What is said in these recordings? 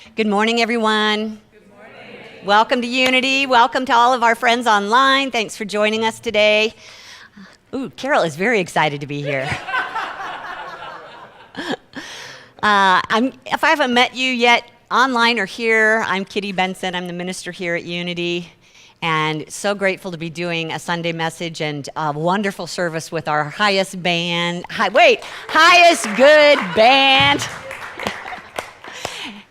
Good morning, everyone. Good morning. Welcome to Unity. Welcome to all of our friends online. Thanks for joining us today. Ooh, Carol is very excited to be here. If I haven't met you yet, online or here, I'm Kitty Benson. I'm the minister here at Unity. And so grateful to be doing a Sunday message and a wonderful service with our highest good band.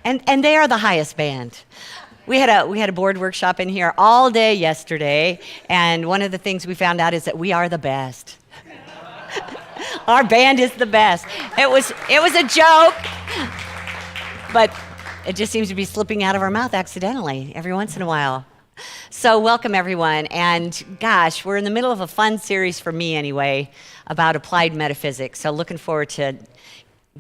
And they are the highest band. We had a board workshop in here all day yesterday, and one of the things we found out is that we are the best. Our band is the best. It was a joke, but it just seems to be slipping out of our mouth accidentally every once in a while. So welcome, everyone. And gosh, we're in the middle of a fun series, for me anyway, about applied metaphysics. So looking forward to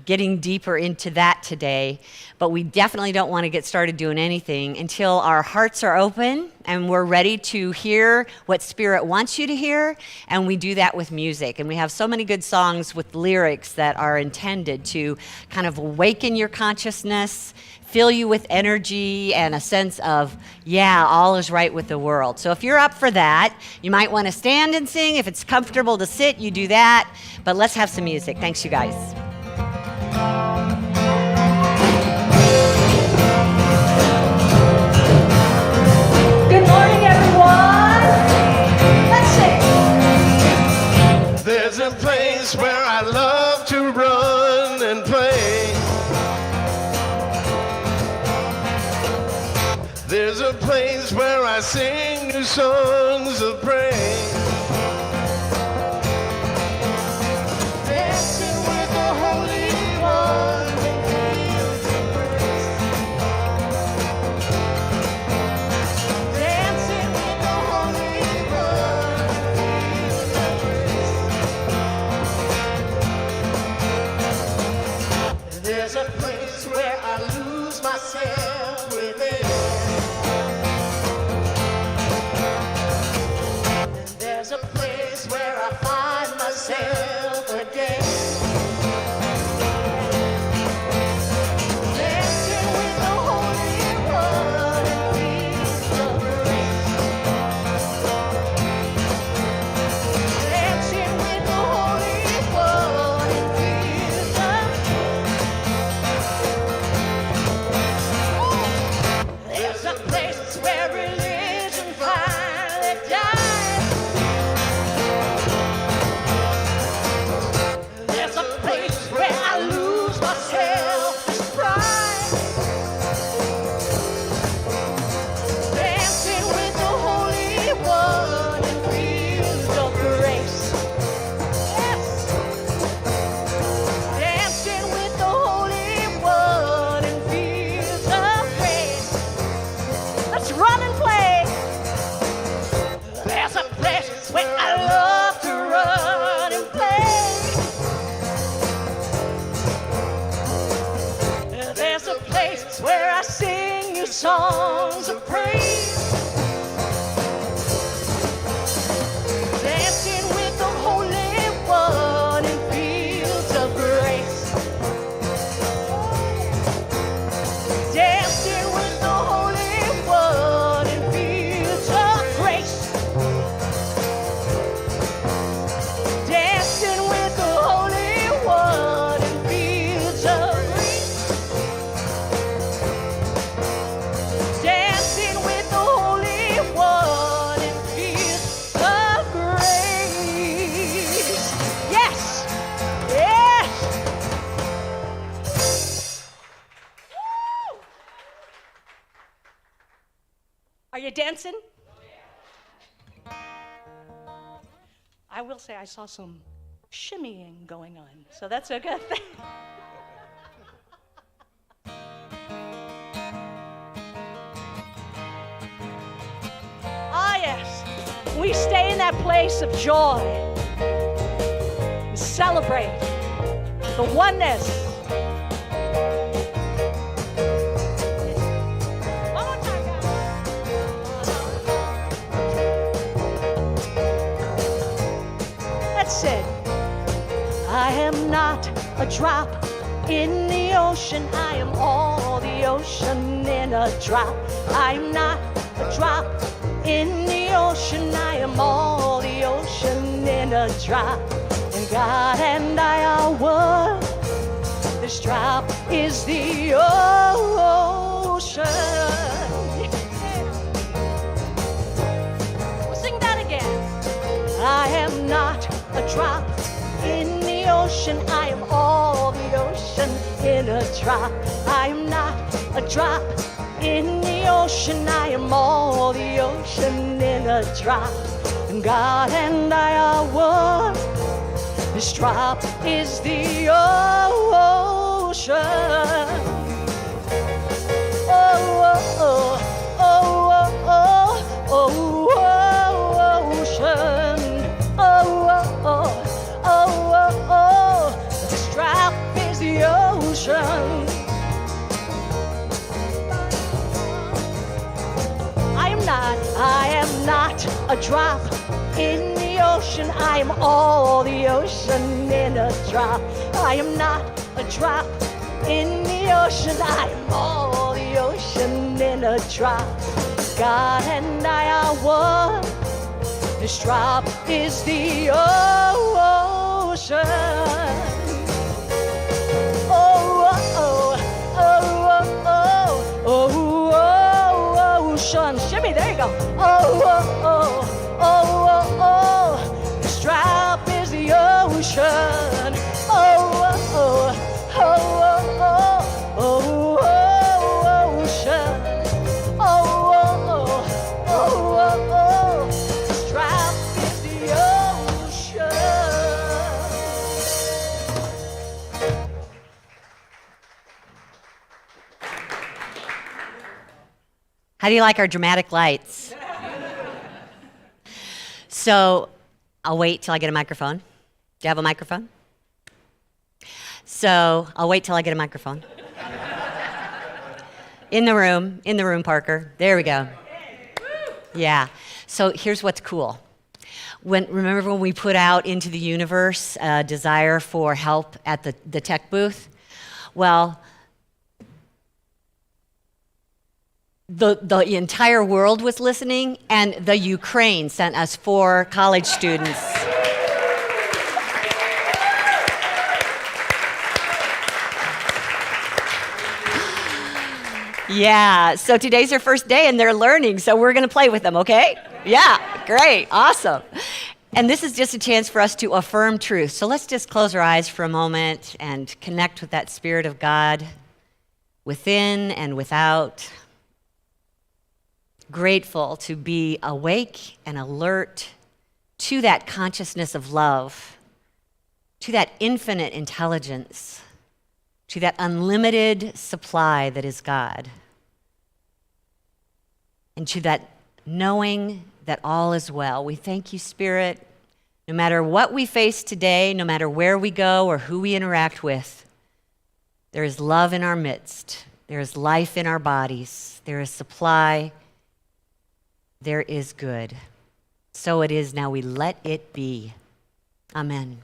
getting deeper into that today. But we definitely don't want to get started doing anything until our hearts are open and we're ready to hear what Spirit wants you to hear. And we do that with music. And we have so many good songs with lyrics that are intended to kind of awaken your consciousness, fill you with energy and a sense of, yeah, all is right with the world. So if you're up for that, you might want to stand and sing. If it's comfortable to sit, you do that. But let's have some music. Thanks, you guys. Good morning, everyone. Let's sing. There's a place where I love to run and play. There's a place where I sing new songs of praise. Dancing with the Holy One and feel the grace. Dancing with the Holy One and feel the grace. There's a place where I lose myself within. There's a place where I find myself again. Dancing with the Holy One and feel the grace. Dancing with the Holy One and feel the. There's a place where religion finally dies. There's a place where I lose myself in pride. Dancing with the Holy One and feel the grace. Yes. Dancing with the Holy One and feel the grace. Let's run and play. There's a place where I love to run and play. There's a place where I sing new songs of praise. Dancing with the Holy One in fields of grace. Dancing with the Holy One in fields of grace. Dancing with the Holy One in fields of grace. Dancing with the Holy One in fields of grace. Yes! Yes! Woo! Are you dancing? I will say I saw some shimmying going on, so that's a good thing. Ah, yes. We stay in that place of joy. We celebrate the oneness. One more time, guys. Let's sing. I am not a drop in the ocean. I am all the ocean in a drop. I am not a drop in the ocean. I am all the ocean in a drop. And God and I are one. This drop is the ocean. We'll sing that again. I am not a drop in the ocean. I am all the ocean in a drop. I am not a drop in the ocean. I am all the ocean in a drop. And God and I are one. This drop is the ocean. Oh, oh, oh, oh, oh, oh, oh, ocean. Oh, oh, oh, oh, oh, oh. This drop is the ocean. I am not a drop in the ocean. I am all the ocean in a drop. I am not a drop in the ocean. I am all the ocean in a drop. God and I are one. This drop is the ocean. Oh, oh, oh, oh, oh, oh, ocean. Shimmy, there you go. Oh, oh, oh, oh, oh, oh. This drop is the ocean. Oh, oh, oh, oh, oh, oh, ocean. Oh, oh, oh, oh, oh. This drop is the ocean. How do you like our dramatic lights? So I'll wait till I get a microphone. Do you have a microphone? So I'll wait till I get a microphone. In the room, Parker. There we go. Yeah. So here's what's cool. Remember when we put out into the universe a desire for help at the tech booth? Well, the entire world was listening, and the Ukraine sent us 4 college students. Yeah, so today's their first day, and they're learning, so we're going to play with them, okay? Yeah, great, awesome. And this is just a chance for us to affirm truth. So let's just close our eyes for a moment and connect with that Spirit of God within and without. Grateful to be awake and alert to that consciousness of love, to that infinite intelligence, to that unlimited supply that is God, and to that knowing that all is well. We thank you, Spirit. No matter what we face today, no matter where we go or who we interact with, there is love in our midst. There is life in our bodies. There is supply. There is good. So it is now. We let it be. Amen.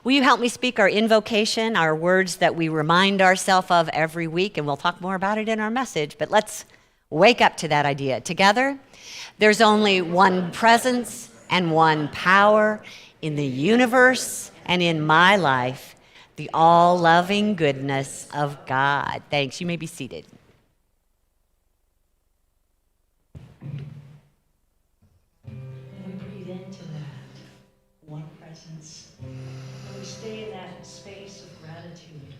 Will you help me speak our invocation, our words that we remind ourselves of every week, and we'll talk more about it in our message, but let's wake up to that idea. Together, there's only one presence and one power in the universe and in my life, the all-loving goodness of God. Thanks. You may be seated. We breathe into that one presence. We stay in that space of gratitude.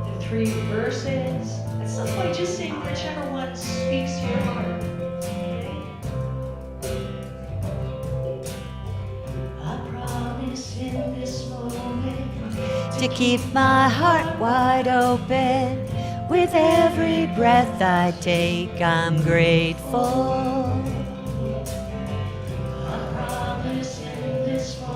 The 3 verses. At some point, just sing whichever one speaks to your heart. Okay? I promise in this moment To keep my heart wide open, with every breath I take, I'm grateful. I promise in this moment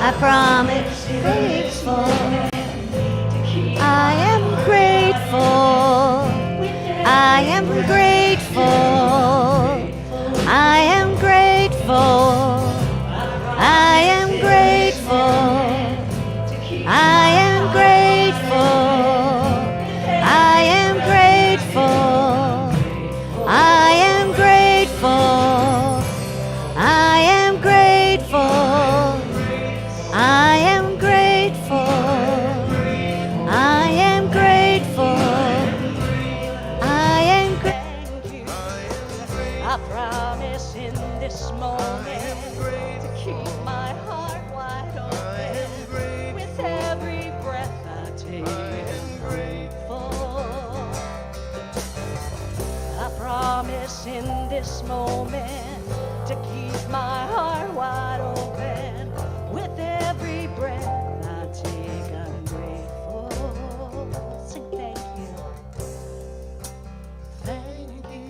I promise grateful. I am grateful. I am grateful. I am grateful. I am grateful. I am grateful. I am grateful. I am grateful. I am grateful. I am grateful. I am grateful. I am grateful. I promise in this moment to keep my heart wide open with every breath I take. Grateful. I promise in this moment to keep my heart wide open with every breath I take. I'm grateful. Sing thank you. Thank you.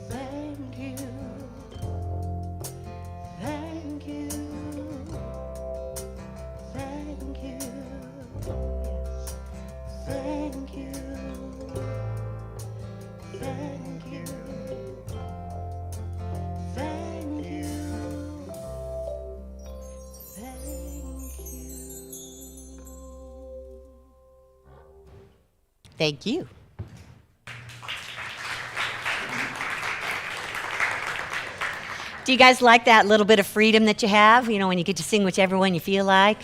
Thank you. Thank you. Thank you. Yes. Thank you. Thank you. Thank you. Thank you. Thank you. Do you guys like that little bit of freedom that you have? You know, when you get to sing whichever one you feel like?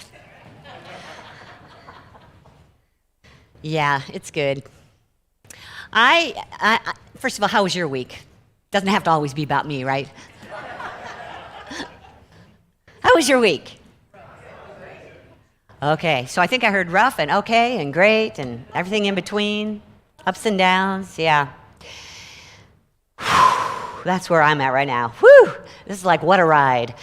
Yeah, it's good. First of all, how was your week? Doesn't have to always be about me, right? How was your week? Okay, so I think I heard rough and okay and great and everything in between, ups and downs, yeah. That's where I'm at right now. Whew! This is like, what a ride.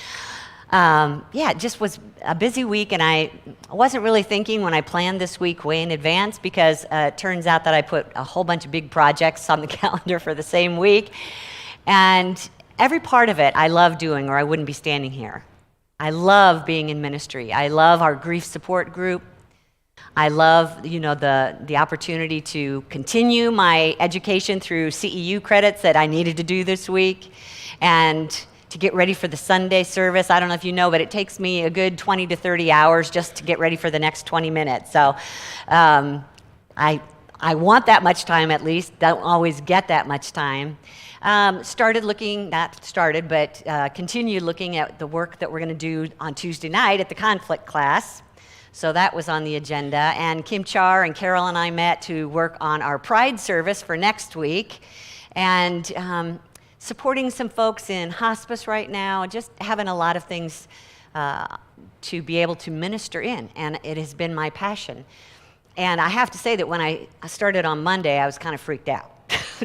Yeah, it just was a busy week, and I wasn't really thinking when I planned this week way in advance, because it turns out that I put a whole bunch of big projects on the calendar for the same week, and every part of it I love doing, or I wouldn't be standing here. I love being in ministry. I love our grief support group. I love, the opportunity to continue my education through CEU credits that I needed to do this week, and to get ready for the Sunday service. I don't know if you know, but it takes me a good 20 to 30 hours just to get ready for the next 20 minutes. So I want that much time at least. Don't always get that much time. Continued looking at the work that we're going to do on Tuesday night at the conflict class. So that was on the agenda. And Kim Char and Carol and I met to work on our Pride service for next week. And supporting some folks in hospice right now, just having a lot of things to be able to minister in. And it has been my passion. And I have to say that when I started on Monday, I was kind of freaked out.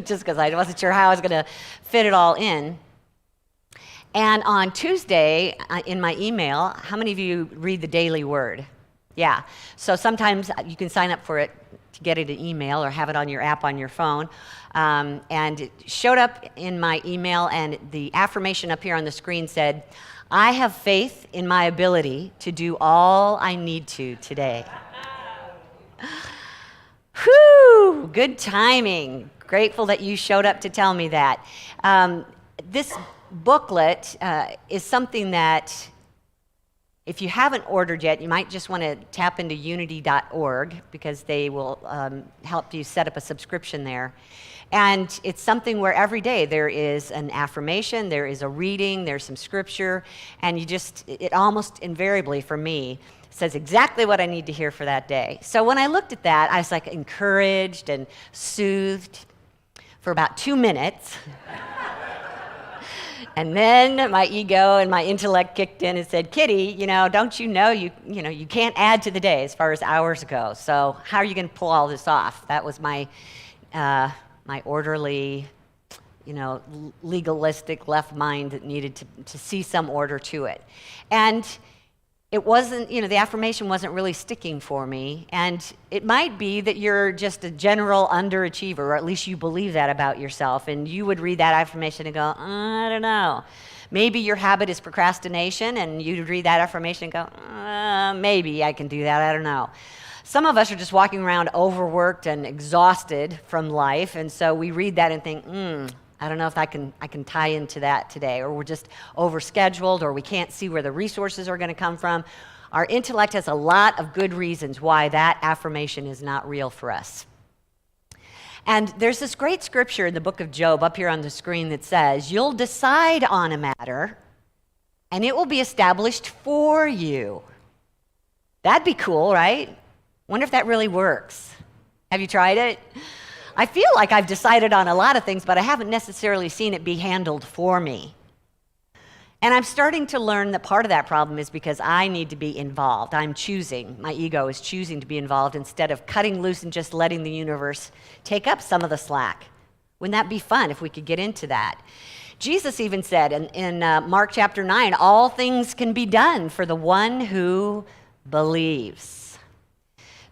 Just because I wasn't sure how I was going to fit it all in. And on Tuesday, in my email, how many of you read the Daily Word? Yeah. So sometimes you can sign up for it to get it an email or have it on your app on your phone. And it showed up in my email, and the affirmation up here on the screen said, "I have faith in my ability to do all I need to today." Whew, good timing. Grateful that you showed up to tell me that. This booklet is something that, if you haven't ordered yet, you might just want to tap into unity.org, because they will help you set up a subscription there. And it's something where every day there is an affirmation, there is a reading, there's some scripture, and it almost invariably for me says exactly what I need to hear for that day. So when I looked at that, I was like encouraged and soothed for about 2 minutes. And then my ego and my intellect kicked in and said, "Kitty, don't you know you can't add to the day as far as hours go. So how are you going to pull all this off?" That was my my orderly, legalistic left mind that needed to see some order to it. And it wasn't, the affirmation wasn't really sticking for me. And it might be that you're just a general underachiever, or at least you believe that about yourself. And you would read that affirmation and go, "I don't know. Maybe your habit is procrastination, and you read that affirmation and go, maybe I can do that, I don't know. Some of us are just walking around overworked and exhausted from life, and so we read that and think, I don't know if I can tie into that today, or we're just overscheduled, or we can't see where the resources are going to come from. Our intellect has a lot of good reasons why that affirmation is not real for us. And there's this great scripture in the book of Job up here on the screen that says, you'll decide on a matter, and it will be established for you. That'd be cool, right? Wonder if that really works. Have you tried it? I feel like I've decided on a lot of things, but I haven't necessarily seen it be handled for me. And I'm starting to learn that part of that problem is because I need to be involved. I'm choosing. My ego is choosing to be involved instead of cutting loose and just letting the universe take up some of the slack. Wouldn't that be fun if we could get into that? Jesus even said in Mark chapter 9, all things can be done for the one who believes.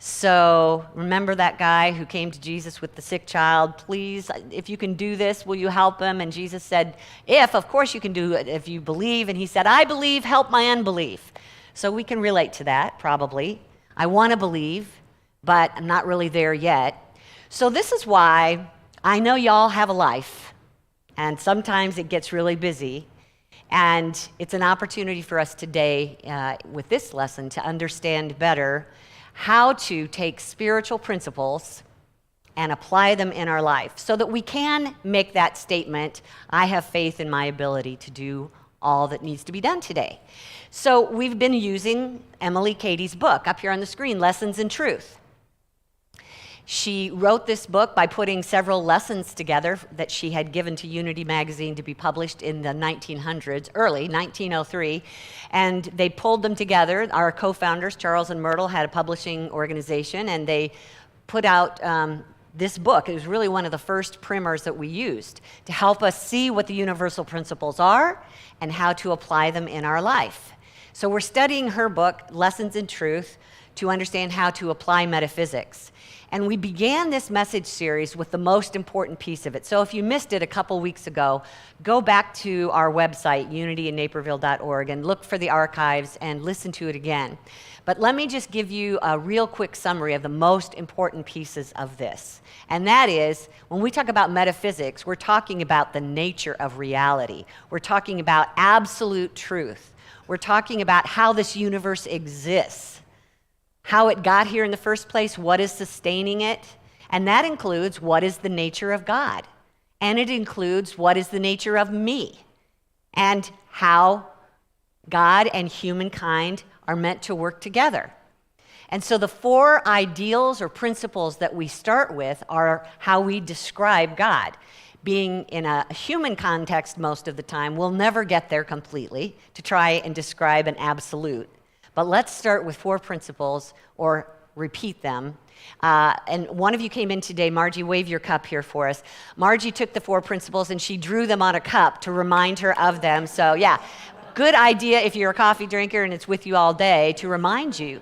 So remember that guy who came to Jesus with the sick child? Please, if you can do this, will you help him? And Jesus said, of course you can do it if you believe. And he said, I believe, help my unbelief. So we can relate to that, probably. I want to believe, but I'm not really there yet. So this is why I know y'all have a life, and sometimes it gets really busy. And it's an opportunity for us today with this lesson to understand better how to take spiritual principles and apply them in our life so that we can make that statement, I have faith in my ability to do all that needs to be done today. So we've been using Emily Cady's book up here on the screen, Lessons in Truth. She wrote this book by putting several lessons together that she had given to Unity magazine to be published in the 1900s, early 1903, and they pulled them together. Our co-founders, Charles and Myrtle, had a publishing organization, and they put out this book. It was really one of the first primers that we used to help us see what the universal principles are and how to apply them in our life. So we're studying her book, Lessons in Truth, to understand how to apply metaphysics. And we began this message series with the most important piece of it. So if you missed it a couple weeks ago, go back to our website, unityinnaperville.org, and look for the archives and listen to it again. But let me just give you a real quick summary of the most important pieces of this. And that is, when we talk about metaphysics, we're talking about the nature of reality. We're talking about absolute truth. We're talking about how this universe exists, how it got here in the first place, what is sustaining it, and that includes what is the nature of God, and it includes what is the nature of me, and how God and humankind are meant to work together. And so the four ideals or principles that we start with are how we describe God. Being in a human context most of the time, we'll never get there completely to try and describe an absolute. But let's start with four principles, or repeat them. And one of you came in today. Margie, wave your cup here for us. Margie took the four principles and she drew them on a cup to remind her of them. So yeah, good idea if you're a coffee drinker and it's with you all day to remind you.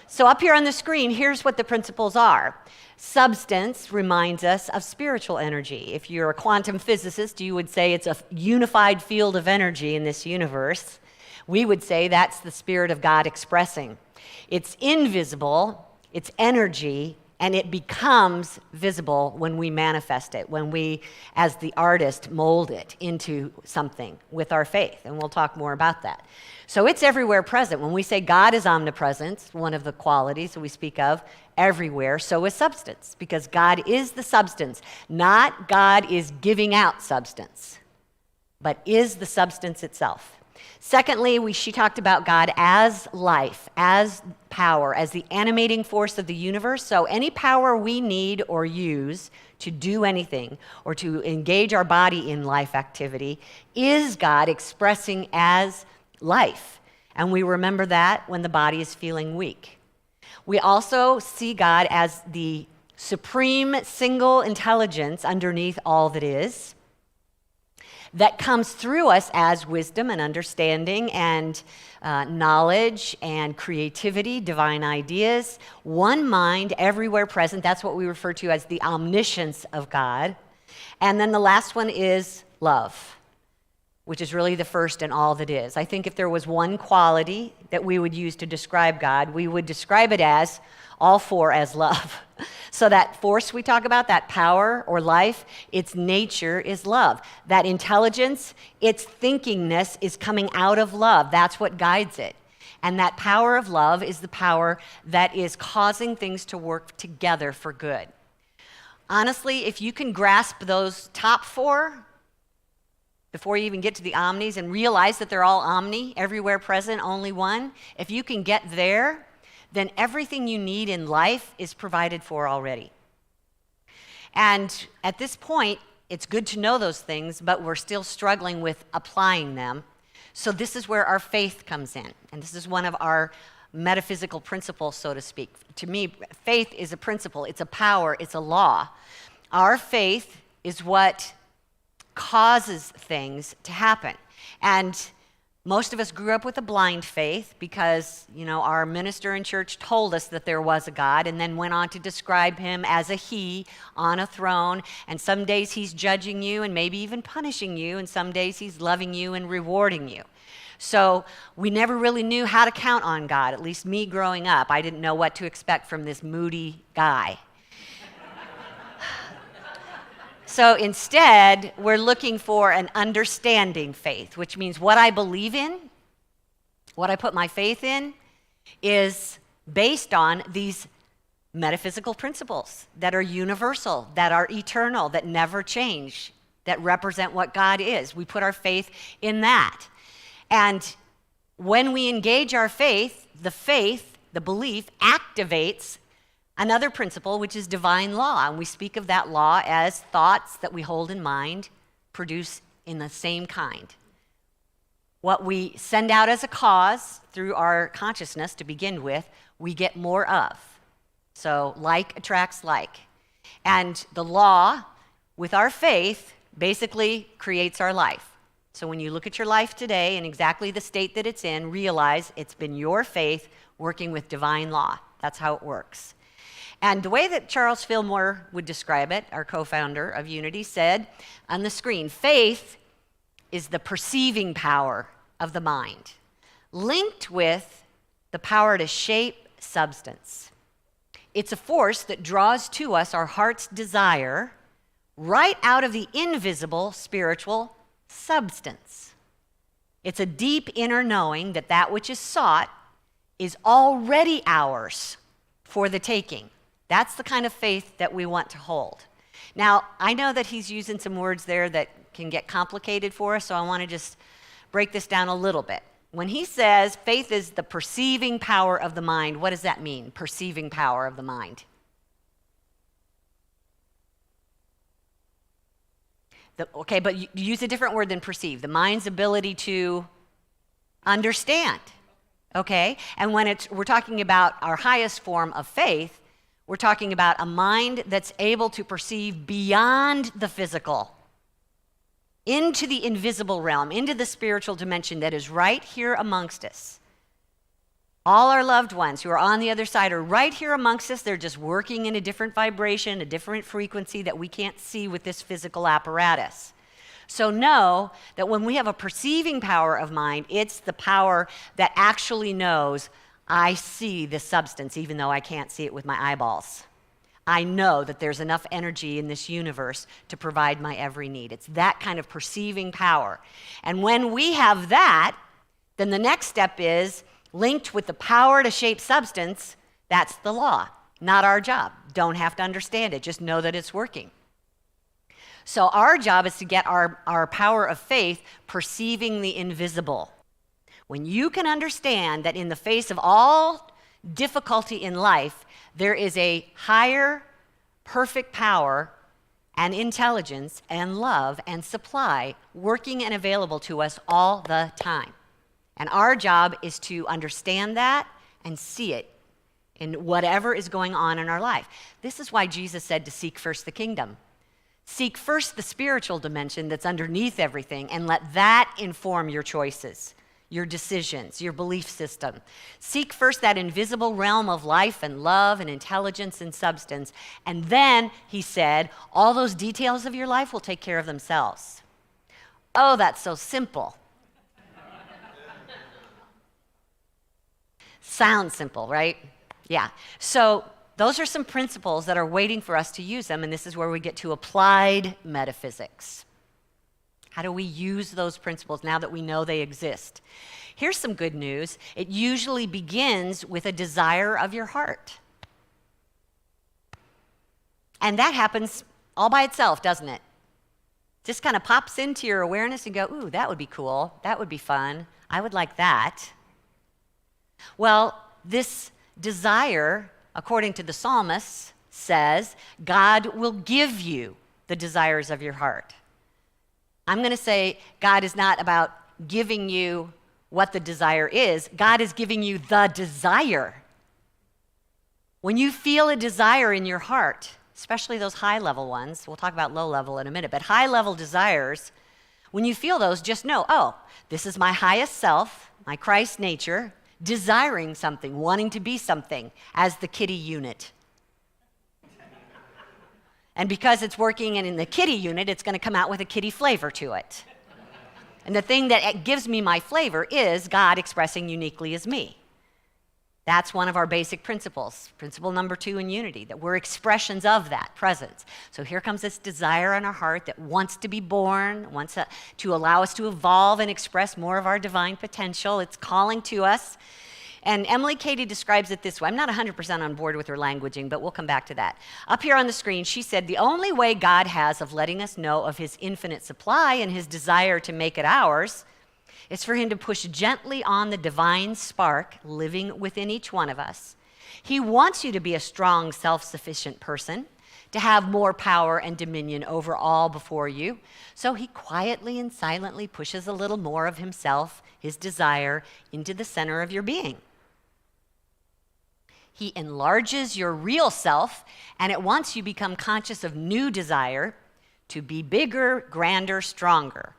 So up here on the screen, here's what the principles are. Substance reminds us of spiritual energy. If you're a quantum physicist, you would say it's a unified field of energy in this universe. We would say that's the Spirit of God expressing. It's invisible, it's energy, and it becomes visible when we manifest it, when we, as the artist, mold it into something with our faith. And we'll talk more about that. So it's everywhere present. When we say God is omnipresent, one of the qualities that we speak of, everywhere, so is substance, because God is the substance, not God is giving out substance, but is the substance itself. Secondly, she talked about God as life, as power, as the animating force of the universe. So any power we need or use to do anything or to engage our body in life activity is God expressing as life. And we remember that when the body is feeling weak. We also see God as the supreme single intelligence underneath all that is, that comes through us as wisdom and understanding and knowledge and creativity, divine ideas, one mind everywhere present. That's what we refer to as the omniscience of God. And then the last one is love. which is really the first and all that is. I think if there was one quality that we would use to describe God, we would describe it as all four as love. So that force we talk about, that power or life, its nature is love. That intelligence, its thinkingness is coming out of love. That's what guides it. And that power of love is the power that is causing things to work together for good. Honestly, if you can grasp those top four before you even get to the omnis and realize that they're all omni, everywhere present, only one, if you can get there, then everything you need in life is provided for already. And at this point, it's good to know those things, but we're still struggling with applying them. So this is where our faith comes in. And this is one of our metaphysical principles, so to speak. To me, faith is a principle, it's a power, it's a law. Our faith is what causes things to happen. And most of us grew up with a blind faith because, our minister in church told us that there was a God and then went on to describe him as a he on a throne. And some days he's judging you and maybe even punishing you, and some days he's loving you and rewarding you. So we never really knew how to count on God, at least me growing up. I didn't know what to expect from this moody guy. So instead, we're looking for an understanding faith, which means what I believe in, what I put my faith in, is based on these metaphysical principles that are universal, that are eternal, that never change, that represent what God is. We put our faith in that. And when we engage our faith, the belief, activates another principle, which is divine law. And we speak of that law as thoughts that we hold in mind produce in the same kind. What we send out as a cause through our consciousness to begin with, we get more of. So like attracts like. And the law, with our faith, basically creates our life. So when you look at your life today and exactly the state that it's in, realize it's been your faith working with divine law. That's how it works. And the way that Charles Fillmore would describe it, our co-founder of Unity, said on the screen, faith is the perceiving power of the mind, linked with the power to shape substance. It's a force that draws to us our heart's desire right out of the invisible spiritual substance. It's a deep inner knowing that that which is sought is already ours for the taking. That's the kind of faith that we want to hold. Now, I know that he's using some words there that can get complicated for us, so I want to just break this down a little bit. When he says faith is the perceiving power of the mind, what does that mean, perceiving power of the mind? Okay, but you use a different word than perceive. The mind's ability to understand, okay? And when we're talking about our highest form of faith, we're talking about a mind that's able to perceive beyond the physical, into the invisible realm, into the spiritual dimension that is right here amongst us. All our loved ones who are on the other side are right here amongst us. They're just working in a different vibration, a different frequency that we can't see with this physical apparatus. So know that when we have a perceiving power of mind, it's the power that actually knows, I see the substance even though I can't see it with my eyeballs. I know that there's enough energy in this universe to provide my every need. It's that kind of perceiving power. And when we have that, then the next step is linked with the power to shape substance. That's the law, not our job. Don't have to understand it, just know that it's working. So our job is to get our power of faith perceiving the invisible. When you can understand that in the face of all difficulty in life, there is a higher, perfect power and intelligence and love and supply working and available to us all the time. And our job is to understand that and see it in whatever is going on in our life. This is why Jesus said to seek first the kingdom. Seek first the spiritual dimension that's underneath everything and let that inform your choices, your decisions, your belief system. Seek first that invisible realm of life and love and intelligence and substance. And then, he said, all those details of your life will take care of themselves. Oh, that's so simple. Sounds simple, right? Yeah. So those are some principles that are waiting for us to use them, and this is where we get to applied metaphysics. How do we use those principles now that we know they exist? Here's some good news. It usually begins with a desire of your heart. And that happens all by itself, doesn't it? Just kind of pops into your awareness and go, ooh, that would be cool. That would be fun. I would like that. Well, this desire, according to the psalmist, says God will give you the desires of your heart. I'm going to say God is not about giving you what the desire is. God is giving you the desire. When you feel a desire in your heart, especially those high-level ones, we'll talk about low-level in a minute, but high-level desires, when you feel those, just know, oh, this is my highest self, my Christ nature, desiring something, wanting to be something as the kitty unit. And because it's working in the kitty unit, it's going to come out with a kitty flavor to it. And the thing that gives me my flavor is God expressing uniquely as me. That's one of our basic principles. Principle number 2 in unity, that we're expressions of that presence. So here comes this desire in our heart that wants to be born, wants to allow us to evolve and express more of our divine potential. It's calling to us. And Emily Cady describes it this way. I'm not 100% on board with her languaging, but we'll come back to that. Up here on the screen, she said, the only way God has of letting us know of his infinite supply and his desire to make it ours is for him to push gently on the divine spark living within each one of us. He wants you to be a strong, self-sufficient person, to have more power and dominion over all before you. So he quietly and silently pushes a little more of himself, his desire, into the center of your being. He enlarges your real self, and at once you become conscious of new desire to be bigger, grander, stronger.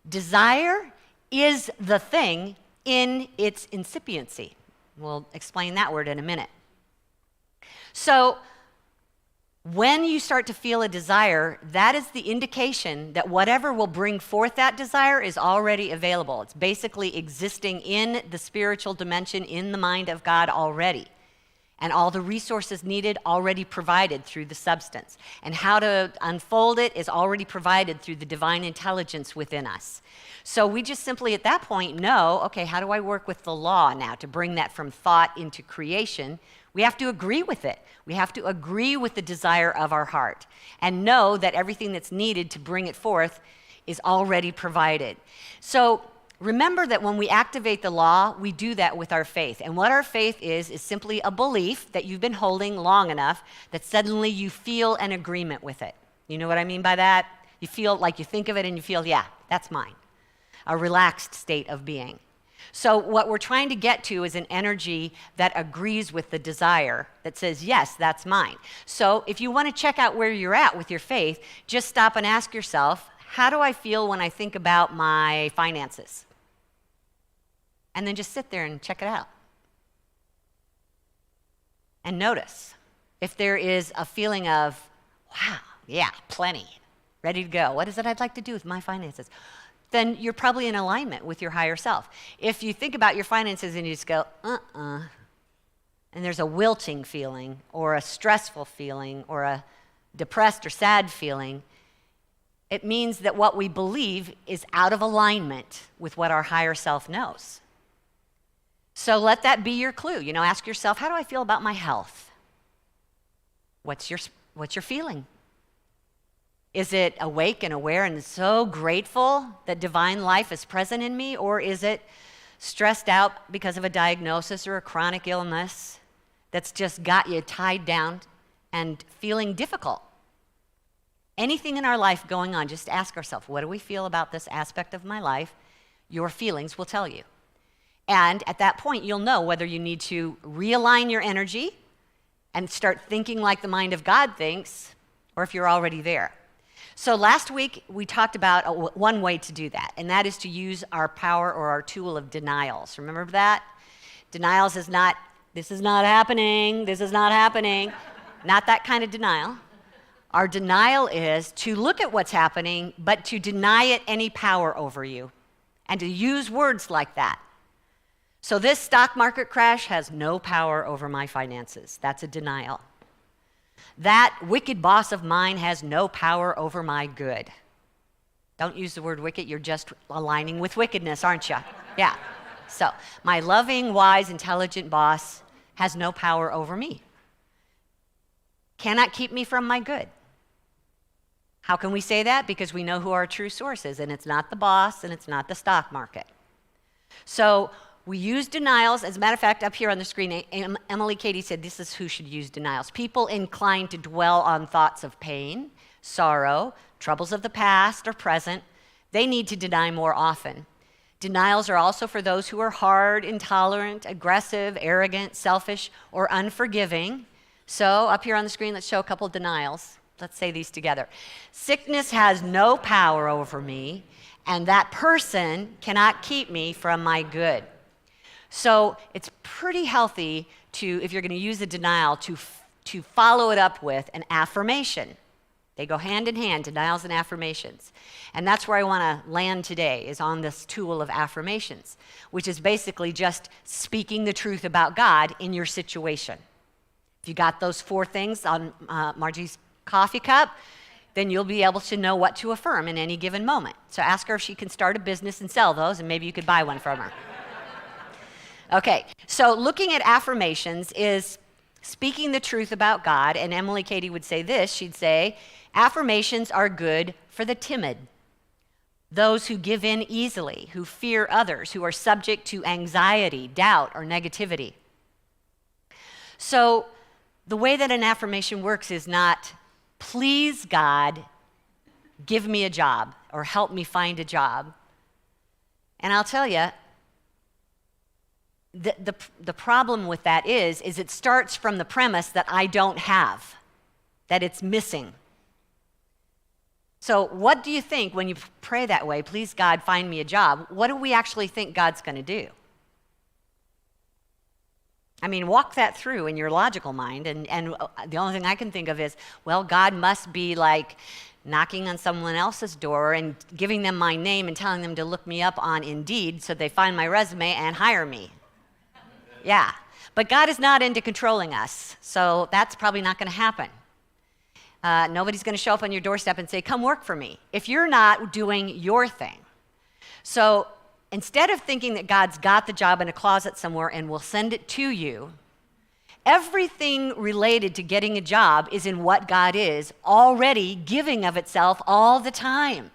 Desire is the thing in its incipiency. We'll explain that word in a minute. So when you start to feel a desire, that is the indication that whatever will bring forth that desire is already available. It's basically existing in the spiritual dimension, in the mind of God already. And all the resources needed already provided through the substance. And how to unfold it is already provided through the divine intelligence within us. So we just simply at that point know, okay, how do I work with the law now to bring that from thought into creation? We have to agree with it. We have to agree with the desire of our heart and know that everything that's needed to bring it forth is already provided. So remember that when we activate the law, we do that with our faith. And what our faith is simply a belief that you've been holding long enough that suddenly you feel an agreement with it. You know what I mean by that? You feel like you think of it and you feel, yeah, that's mine. A relaxed state of being. So what we're trying to get to is an energy that agrees with the desire, that says, yes, that's mine. So if you want to check out where you're at with your faith, just stop and ask yourself, how do I feel when I think about my finances? And then just sit there and check it out. And notice if there is a feeling of, wow, yeah, plenty, ready to go. What is it I'd like to do with my finances? Then you're probably in alignment with your higher self. If you think about your finances and you just go, and there's a wilting feeling or a stressful feeling or a depressed or sad feeling, it means that what we believe is out of alignment with what our higher self knows. So let that be your clue. You know, ask yourself, how do I feel about my health? What's your feeling? Is it awake and aware and so grateful that divine life is present in me? Or is it stressed out because of a diagnosis or a chronic illness that's just got you tied down and feeling difficult? Anything in our life going on, just ask ourselves, what do we feel about this aspect of my life? Your feelings will tell you. And at that point, you'll know whether you need to realign your energy and start thinking like the mind of God thinks, or if you're already there. So last week, we talked about one way to do that, and that is to use our power or our tool of denials. Remember that? Denials is not, this is not happening, not that kind of denial. Our denial is to look at what's happening, but to deny it any power over you, and to use words like that. So this stock market crash has no power over my finances. That's a denial. That wicked boss of mine has no power over my good. Don't use the word wicked, you're just aligning with wickedness, aren't you? Yeah. So, my loving, wise, intelligent boss has no power over me. Cannot keep me from my good. How can we say that? Because we know who our true source is, and it's not the boss, and it's not the stock market. So, we use denials. As a matter of fact, up here on the screen, Emily Cady said this is who should use denials. People inclined to dwell on thoughts of pain, sorrow, troubles of the past or present, they need to deny more often. Denials are also for those who are hard, intolerant, aggressive, arrogant, selfish, or unforgiving. So up here on the screen, let's show a couple of denials. Let's say these together. Sickness has no power over me, and that person cannot keep me from my good. So it's pretty healthy to, if you're going to use a denial, to follow it up with an affirmation. They go hand in hand, denials and affirmations. And that's where I want to land today, is on this tool of affirmations, which is basically just speaking the truth about God in your situation. If you got those 4 things on Margie's coffee cup, then you'll be able to know what to affirm in any given moment. So ask her if she can start a business and sell those, and maybe you could buy one from her. Okay, so looking at affirmations is speaking the truth about God, and Emily Cady would say this, she'd say, affirmations are good for the timid, those who give in easily, who fear others, who are subject to anxiety, doubt, or negativity. So the way that an affirmation works is not, please God, give me a job, or help me find a job. And I'll tell you, the problem with that is it starts from the premise that I don't have, that it's missing. So what do you think when you pray that way, please God, find me a job? What do we actually think God's going to do? I mean, walk that through in your logical mind, and the only thing I can think of is, well, God must be like knocking on someone else's door and giving them my name and telling them to look me up on Indeed so they find my resume and hire me. Yeah, but God is not into controlling us, so that's probably not going to happen. Nobody's going to show up on your doorstep and say, come work for me, if you're not doing your thing. So instead of thinking that God's got the job in a closet somewhere and will send it to you, everything related to getting a job is in what God is already giving of itself all the time.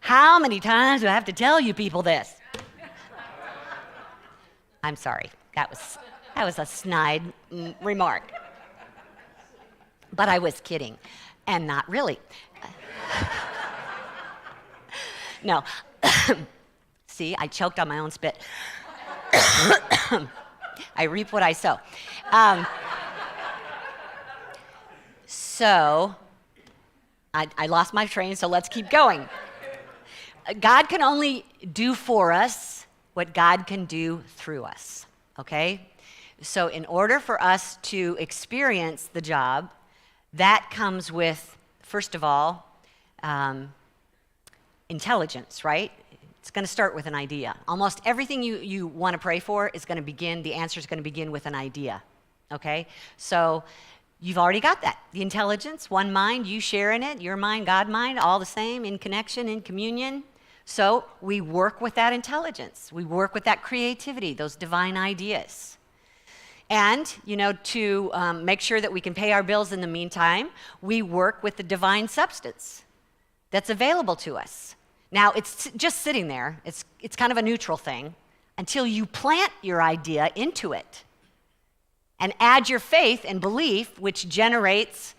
How many times do I have to tell you people this? I'm sorry. That was a snide remark. But I was kidding, and not really. No. See, I choked on my own spit. I reap what I sow. So, I lost my train, so let's keep going. God can only do for us what God can do through us. Okay? So in order for us to experience the job, that comes with, first of all, intelligence, right? It's going to start with an idea. Almost everything you want to pray for is going to begin, the answer is going to begin with an idea. Okay? So you've already got that. The intelligence, one mind, you share in it, your mind, God mind, all the same, in connection, in communion. So we work with that intelligence. We work with that creativity, those divine ideas. And, to make sure that we can pay our bills in the meantime, we work with the divine substance that's available to us. Now, it's just sitting there. It's kind of a neutral thing until you plant your idea into it and add your faith and belief, which generates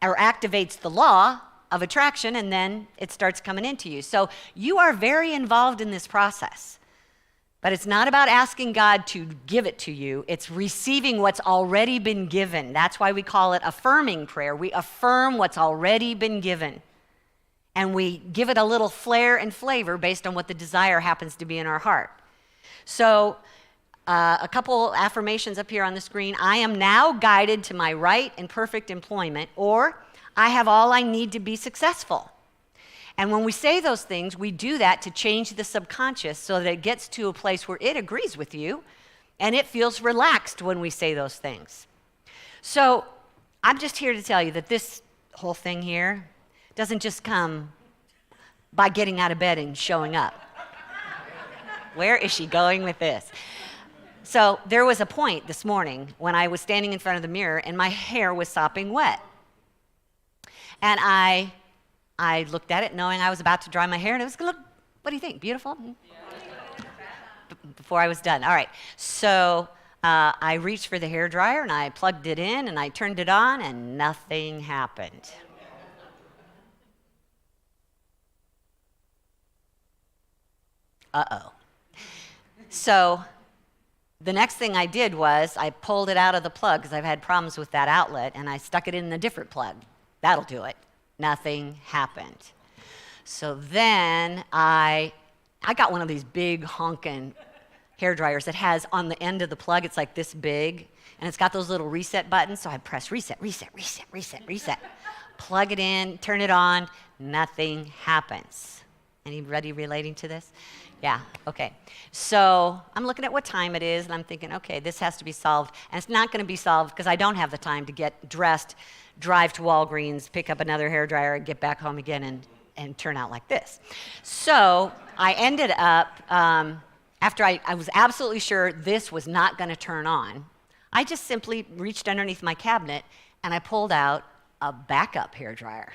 or activates the law of attraction, and then it starts coming into you. So you are very involved in this process. But it's not about asking God to give it to you. It's receiving what's already been given. That's why we call it affirming prayer. We affirm what's already been given. And we give it a little flair and flavor based on what the desire happens to be in our heart. So a couple affirmations up here on the screen. I am now guided to my right and perfect employment, or I have all I need to be successful. And when we say those things, we do that to change the subconscious so that it gets to a place where it agrees with you and it feels relaxed when we say those things. So I'm just here to tell you that this whole thing here doesn't just come by getting out of bed and showing up. Where is she going with this? So there was a point this morning when I was standing in front of the mirror and my hair was sopping wet. And I looked at it knowing I was about to dry my hair, and it was going to look, what do you think, beautiful? Yeah. Before I was done. All right. So I reached for the hair dryer, and I plugged it in, and I turned it on, and nothing happened. Uh-oh. So the next thing I did was I pulled it out of the plug because I've had problems with that outlet, and I stuck it in a different plug. That'll do it. Nothing happened. So then I got one of these big honking hair dryers that has on the end of the plug, it's like this big, and it's got those little reset buttons. So I press reset, reset, reset, reset, reset. Plug it in, turn it on, nothing happens. Anybody relating to this? Yeah, okay. So I'm looking at what time it is, and I'm thinking, okay, this has to be solved. And it's not going to be solved because I don't have the time to get dressed, drive to Walgreens, pick up another hairdryer, and get back home again and turn out like this. So I ended up, after I was absolutely sure this was not going to turn on, I just simply reached underneath my cabinet, and I pulled out a backup hairdryer.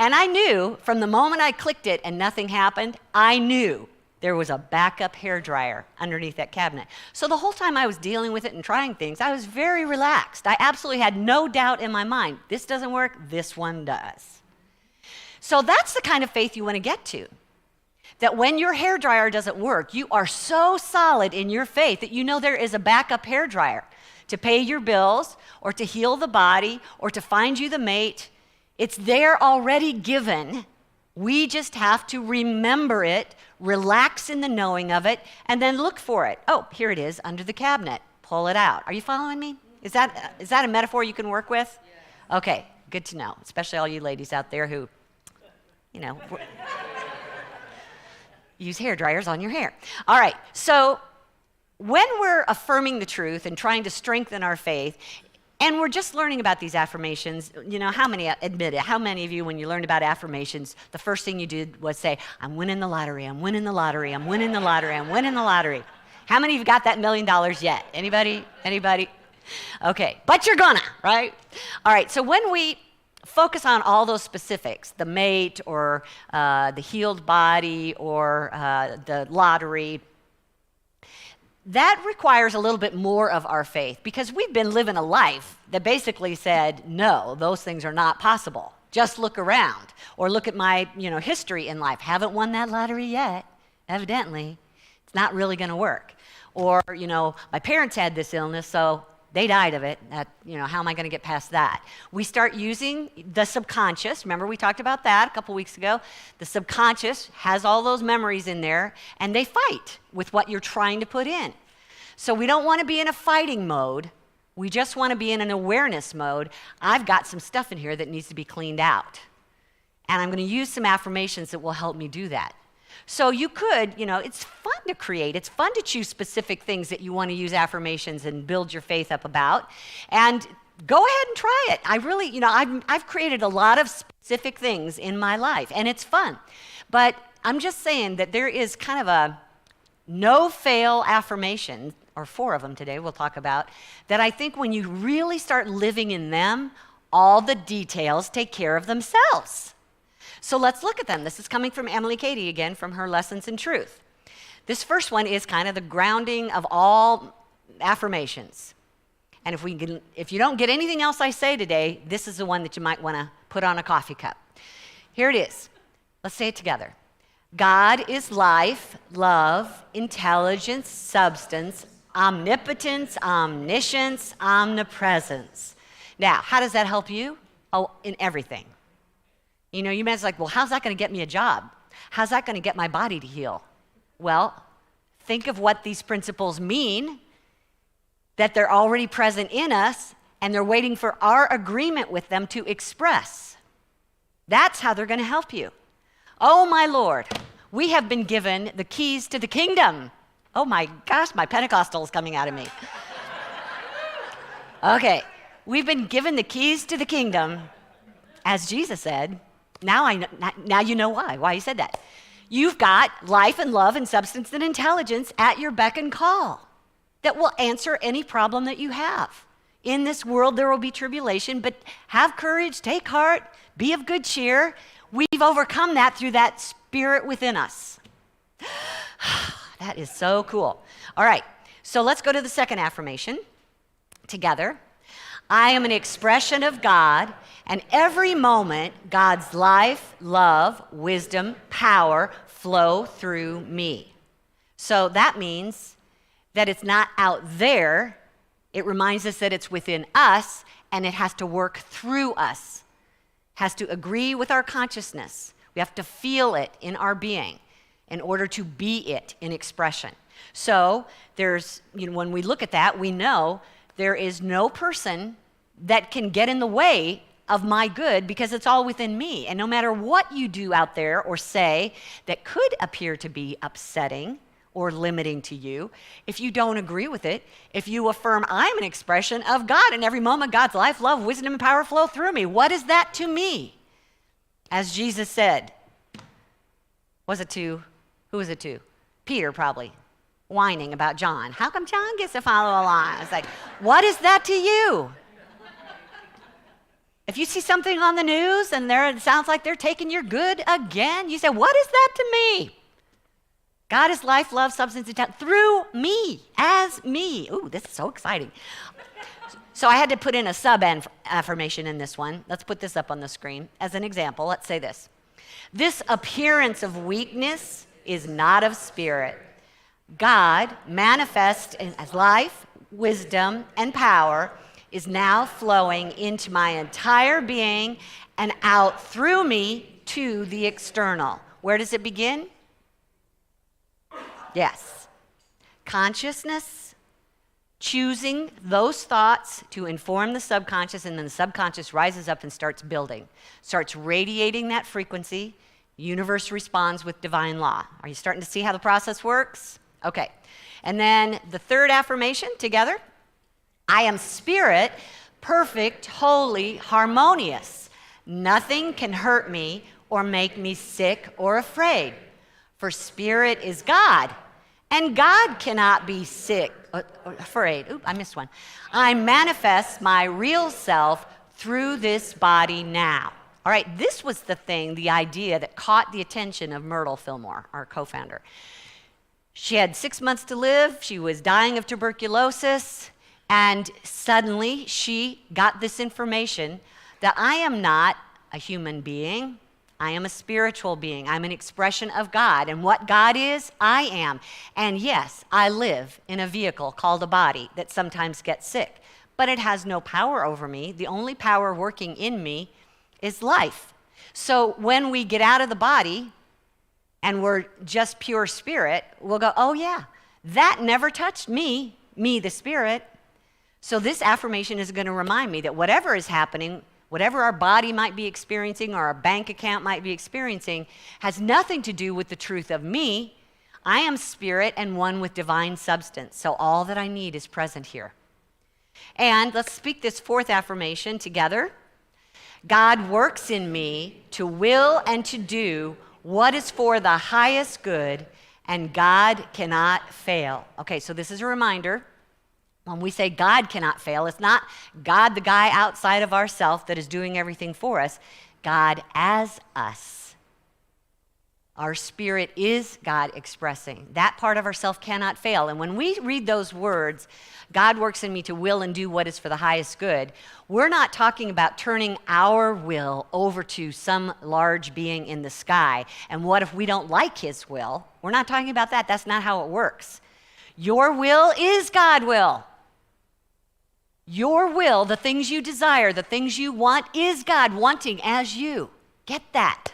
And I knew from the moment I clicked it and nothing happened, I knew there was a backup hairdryer underneath that cabinet. So the whole time I was dealing with it and trying things, I was very relaxed. I absolutely had no doubt in my mind, this doesn't work, this one does. So that's the kind of faith you want to get to. That when your hairdryer doesn't work, you are so solid in your faith that you know there is a backup hairdryer to pay your bills or to heal the body or to find you the mate. It's there already given. We just have to remember it, relax in the knowing of it, and then look for it. Oh, here it is under the cabinet. Pull it out. Are you following me? Is that a metaphor you can work with? Yeah. Okay, good to know, especially all you ladies out there who, use hair dryers on your hair. All right, so when we're affirming the truth and trying to strengthen our faith, and we're just learning about these affirmations, how many of you, when you learned about affirmations, the first thing you did was say, I'm winning the lottery, I'm winning the lottery, I'm winning the lottery, I'm winning the lottery. How many of you got that $1 million yet? Anybody? Okay, but you're gonna, right? All right, so when we focus on all those specifics, the mate or the healed body or the lottery, that requires a little bit more of our faith because we've been living a life that basically said, no, those things are not possible. Just look around or look at my, history in life. Haven't won that lottery yet, evidently. It's not really going to work. Or, my parents had this illness, so they died of it. How am I going to get past that? We start using the subconscious. Remember we talked about that a couple weeks ago? The subconscious has all those memories in there, and they fight with what you're trying to put in. So we don't want to be in a fighting mode. We just want to be in an awareness mode. I've got some stuff in here that needs to be cleaned out. And I'm going to use some affirmations that will help me do that. So you could, it's fun to create. It's fun to choose specific things that you want to use affirmations and build your faith up about. And go ahead and try it. I really, I've created a lot of specific things in my life, and it's fun. But I'm just saying that there is kind of a no-fail affirmation, or 4 of them today we'll talk about, that I think when you really start living in them, all the details take care of themselves. So let's look at them. This is coming from Emily Cady again from her Lessons in Truth. This first one is kind of the grounding of all affirmations. And if you don't get anything else I say today, this is the one that you might want to put on a coffee cup. Here it is. Let's say it together. God is life, love, intelligence, substance, omnipotence, omniscience, omnipresence. Now, how does that help you? Oh, in everything. You might be like, well, how's that going to get me a job? How's that going to get my body to heal? Well, think of what these principles mean, that they're already present in us, and they're waiting for our agreement with them to express. That's how they're going to help you. Oh, my Lord, we have been given the keys to the kingdom. Oh, my gosh, my Pentecostal is coming out of me. Okay, we've been given the keys to the kingdom, as Jesus said. Now you know why he said that. You've got life and love and substance and intelligence at your beck and call that will answer any problem that you have. In this world there will be tribulation, but have courage, take heart, be of good cheer. We've overcome that through that Spirit within us. That is so cool. All right, so let's go to the second affirmation together. I am an expression of God, and every moment God's life, love, wisdom, power flow through me. So that means that it's not out there. It reminds us that it's within us, and it has to work through us. It has to agree with our consciousness. We have to feel it in our being in order to be it in expression. So when we look at that, we know there is no person that can get in the way of my good because it's all within me. And no matter what you do out there or say that could appear to be upsetting or limiting to you, if you don't agree with it, if you affirm I'm an expression of God and every moment God's life, love, wisdom, and power flow through me, what is that to me? As Jesus said, who was it to? Peter probably. Whining about John. How come John gets to follow along? It's like, what is that to you? If you see something on the news and it sounds like they're taking your good again, you say, what is that to me? God is life, love, substance, and talent through me, as me. Ooh, this is so exciting. So I had to put in a sub-affirmation in this one. Let's put this up on the screen. As an example, let's say this. This appearance of weakness is not of spirit. God, manifest as life, wisdom, and power, is now flowing into my entire being and out through me to the external. Where does it begin? Yes. Consciousness, choosing those thoughts to inform the subconscious, and then the subconscious rises up and starts building, starts radiating that frequency. Universe responds with divine law. Are you starting to see how the process works? Okay. And then the third affirmation together. I am spirit, perfect, holy, harmonious. Nothing can hurt me or make me sick or afraid. For spirit is God, and God cannot be sick or afraid. Oop, I missed one. I manifest my real self through this body now. All right, this was the idea that caught the attention of Myrtle Fillmore, our co-founder. She had 6 months to live. She was dying of tuberculosis. And suddenly she got this information that I am not a human being. I am a spiritual being. I'm an expression of God. And what God is, I am. And yes, I live in a vehicle called a body that sometimes gets sick. But it has no power over me. The only power working in me is life. So when we get out of the body and we're just pure spirit, we'll go, oh yeah, that never touched me, the spirit. So this affirmation is going to remind me that whatever is happening, whatever our body might be experiencing or our bank account might be experiencing, has nothing to do with the truth of me. I am spirit and one with divine substance. So all that I need is present here. And let's speak this fourth affirmation together. God works in me to will and to do what is for the highest good, and God cannot fail. Okay, so this is a reminder. When we say God cannot fail, it's not God, the guy outside of ourself that is doing everything for us. God as us. Our spirit is God expressing. That part of ourself cannot fail. And when we read those words, God works in me to will and do what is for the highest good, we're not talking about turning our will over to some large being in the sky. And what if we don't like his will? We're not talking about that. That's not how it works. Your will is God will. Your will, the things you desire, the things you want, is God wanting as you. Get that.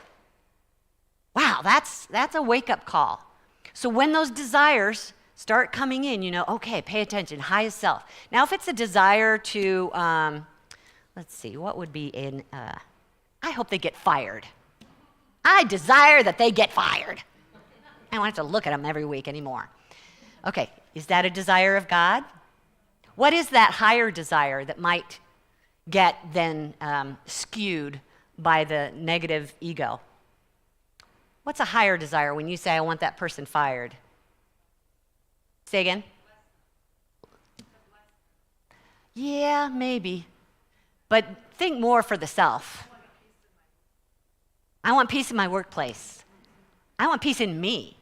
Wow, that's a wake-up call. So when those desires Start coming in, okay, pay attention, highest self. Now, if it's a desire to, let's see, what would be I hope they get fired. I desire that they get fired. I don't have to look at them every week anymore. Okay, is that a desire of God? What is that higher desire that might get then skewed by the negative ego? What's a higher desire when you say, I want that person fired? Say again? Yeah, maybe. But think more for the self. I want peace in my workplace. I want peace in me.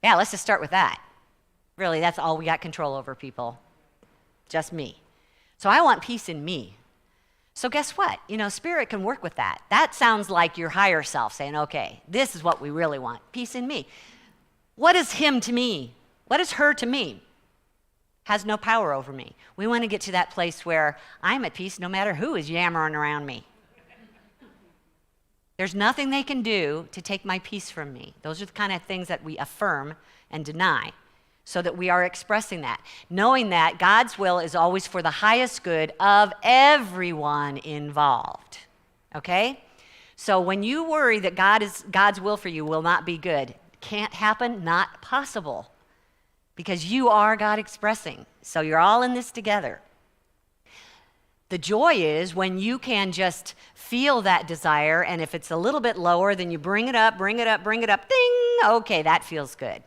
Yeah, let's just start with that. Really, that's all we got control over, people. Just me. So I want peace in me. So guess what? Spirit can work with that. That sounds like your higher self saying, okay, this is what we really want, peace in me. What is him to me? What is her to me? Has no power over me. We want to get to that place where I'm at peace no matter who is yammering around me. There's nothing they can do to take my peace from me. Those are the kind of things that we affirm and deny so that we are expressing that. Knowing that God's will is always for the highest good of everyone involved. Okay? So when you worry that God's will for you will not be good, can't happen, not possible. Because you are God expressing. So you're all in this together. The joy is when you can just feel that desire, and if it's a little bit lower, then you bring it up, ding, okay, that feels good.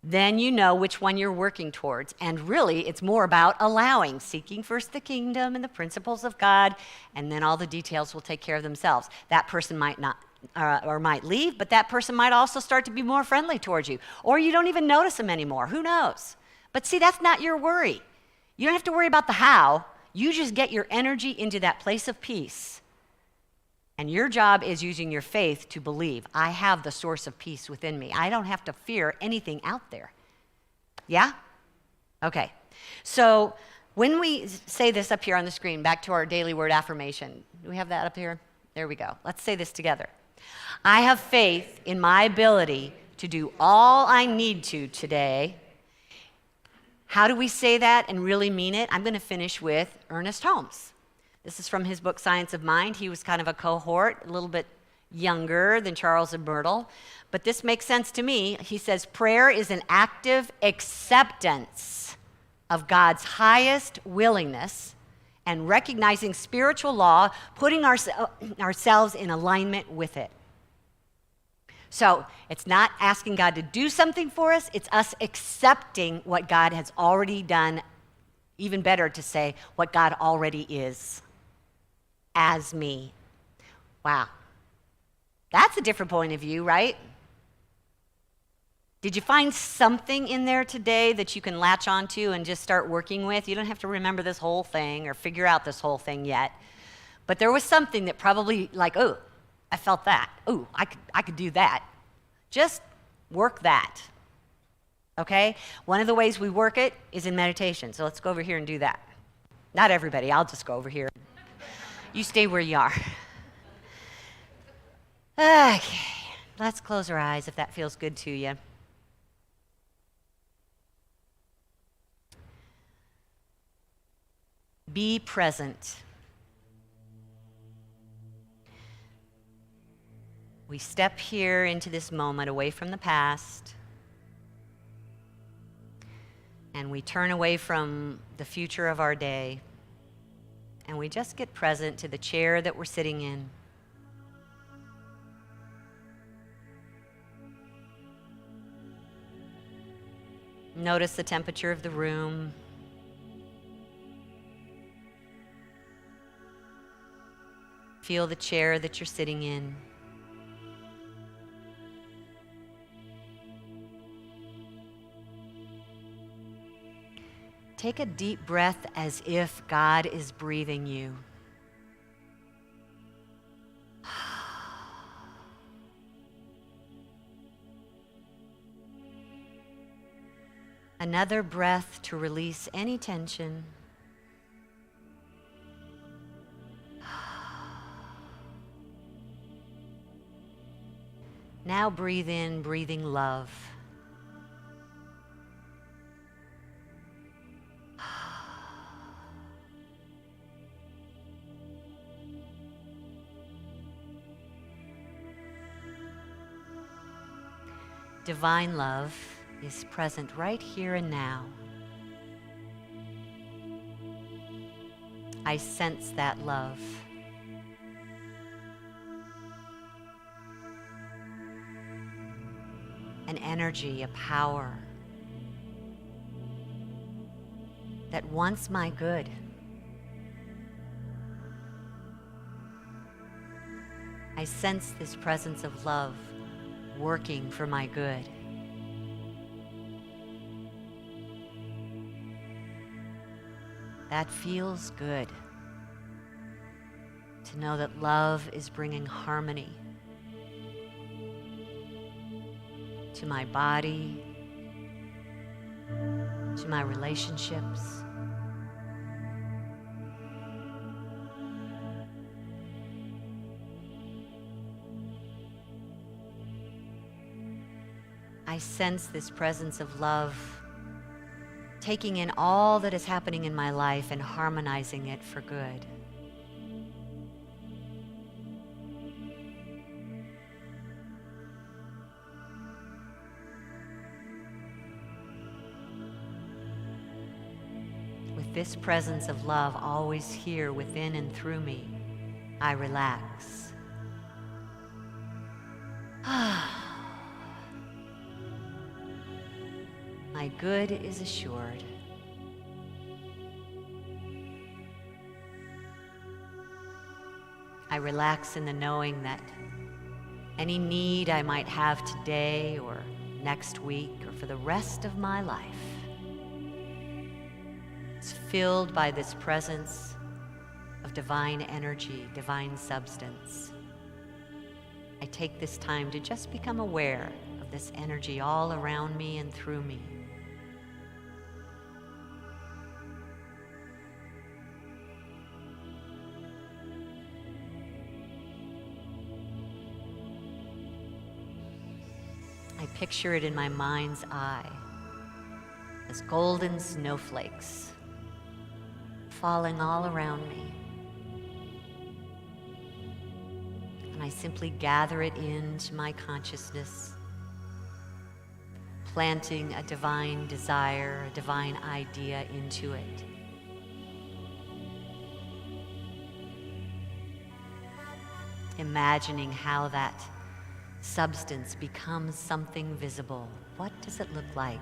Then you know which one you're working towards. And really, it's more about allowing, seeking first the kingdom and the principles of God, and then all the details will take care of themselves. That person might not, or might leave, but that person might also start to be more friendly towards you. Or you don't even notice them anymore. Who knows? But see, that's not your worry. You don't have to worry about the how. You just get your energy into that place of peace. And your job is using your faith to believe, I have the source of peace within me. I don't have to fear anything out there. Yeah? Okay. So when we say this up here on the screen, back to our daily word affirmation. Do we have that up here? There we go. Let's say this together. I have faith in my ability to do all I need to today. How do we say that and really mean it? I'm going to finish with Ernest Holmes. This is from his book, Science of Mind. He was kind of a cohort, a little bit younger than Charles and Myrtle. But this makes sense to me. He says, prayer is an active acceptance of God's highest willingness and recognizing spiritual law, putting ourselves in alignment with it. So it's not asking God to do something for us. It's us accepting what God has already done. Even better to say what God already is as me. Wow. That's a different point of view, right? Did you find something in there today that you can latch onto and just start working with? You don't have to remember this whole thing or figure out this whole thing yet. But there was something that probably like, oh, I felt that. Oh, I could do that. Just work that. Okay? One of the ways we work it is in meditation. So let's go over here and do that. Not everybody. I'll just go over here. You stay where you are. Okay. Let's close our eyes if that feels good to you. Be present. We step here into this moment away from the past, and we turn away from the future of our day, and we just get present to the chair that we're sitting in. Notice the temperature of the room. Feel the chair that you're sitting in. Take a deep breath as if God is breathing you. Another breath to release any tension. Now breathe in, breathing love. Divine love is present right here and now. I sense that love. An energy, a power that wants my good. I sense this presence of love working for my good. That feels good. To know that love is bringing harmony to my body, to my relationships. I sense this presence of love taking in all that is happening in my life and harmonizing it for good. With this presence of love always here within and through me, I relax. My good is assured. I relax in the knowing that any need I might have today or next week or for the rest of my life is filled by this presence of divine energy, divine substance. I take this time to just become aware of this energy all around me and through me. I picture it in my mind's eye as golden snowflakes falling all around me. And I simply gather it into my consciousness, planting a divine desire, a divine idea into it. Imagining how that substance becomes something visible. What does it look like?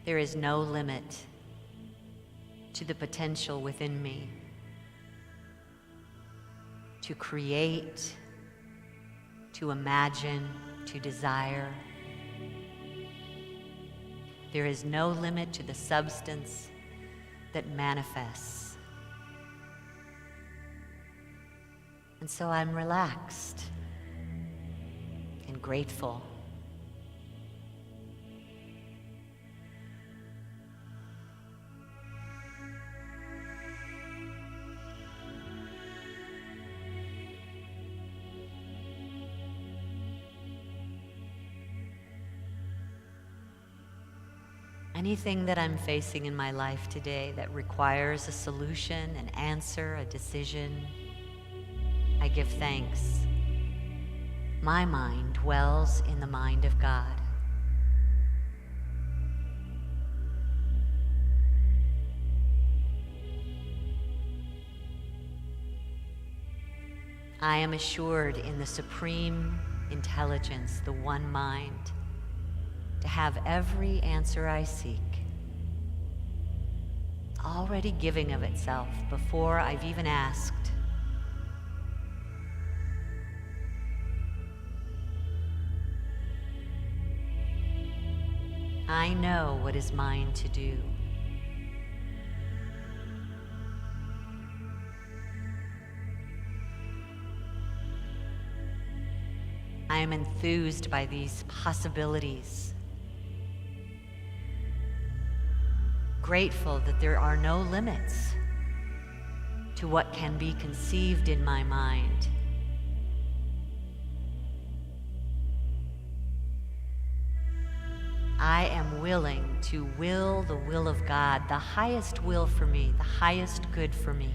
There is no limit to the potential within me to create, to imagine, to desire. There is no limit to the substance that manifests. And so I'm relaxed and grateful. Anything that I'm facing in my life today that requires a solution, an answer, a decision, I give thanks. My mind dwells in the mind of God. I am assured in the supreme intelligence, the one mind, to have every answer I seek, already giving of itself before I've even asked. I know what is mine to do. I am enthused by these possibilities. Grateful that there are no limits to what can be conceived in my mind. I am willing to will the will of God, the highest will for me, the highest good for me.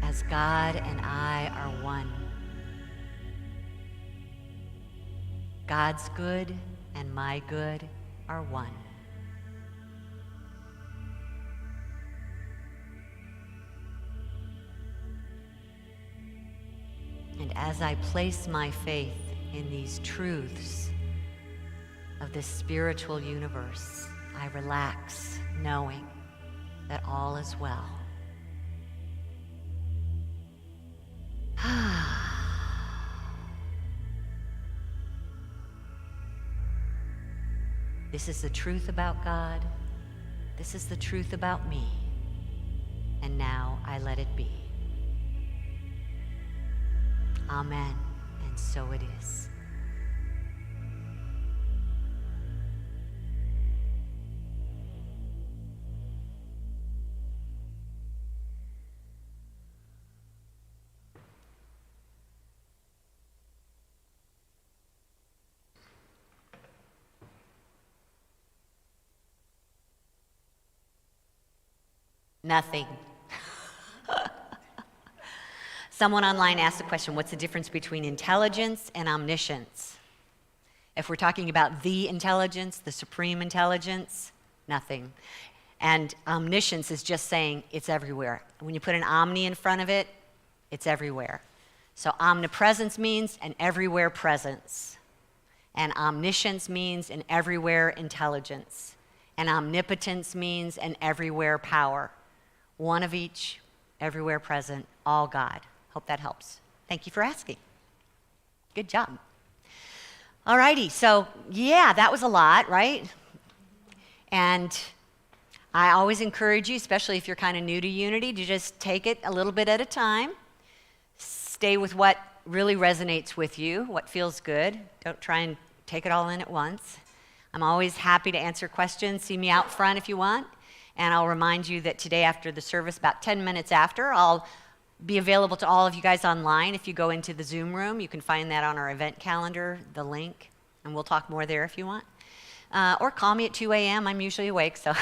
As God and I are one. God's good and my good are one. And as I place my faith in these truths of this spiritual universe, I relax, knowing that all is well. This is the truth about God. This is the truth about me. And now I let it be. Amen. And so it is. Nothing. Someone online asked the question, what's the difference between intelligence and omniscience? If we're talking about the intelligence, the supreme intelligence, nothing. And omniscience is just saying it's everywhere. When you put an omni in front of it, it's everywhere. So omnipresence means an everywhere presence. And omniscience means an everywhere intelligence. And omnipotence means an everywhere power. One of each, everywhere present, all God. Hope that helps. Thank you for asking. Good job. All righty, so yeah, that was a lot, right? And I always encourage you, especially if you're kind of new to Unity, to just take it a little bit at a time. Stay with what really resonates with you, what feels good. Don't try and take it all in at once. I'm always happy to answer questions. See me out front if you want. And I'll remind you that today after the service, about 10 minutes after, I'll be available to all of you guys online. If you go into the Zoom room, you can find that on our event calendar, the link, and we'll talk more there if you want. Or call me at 2 a.m. I'm usually awake, so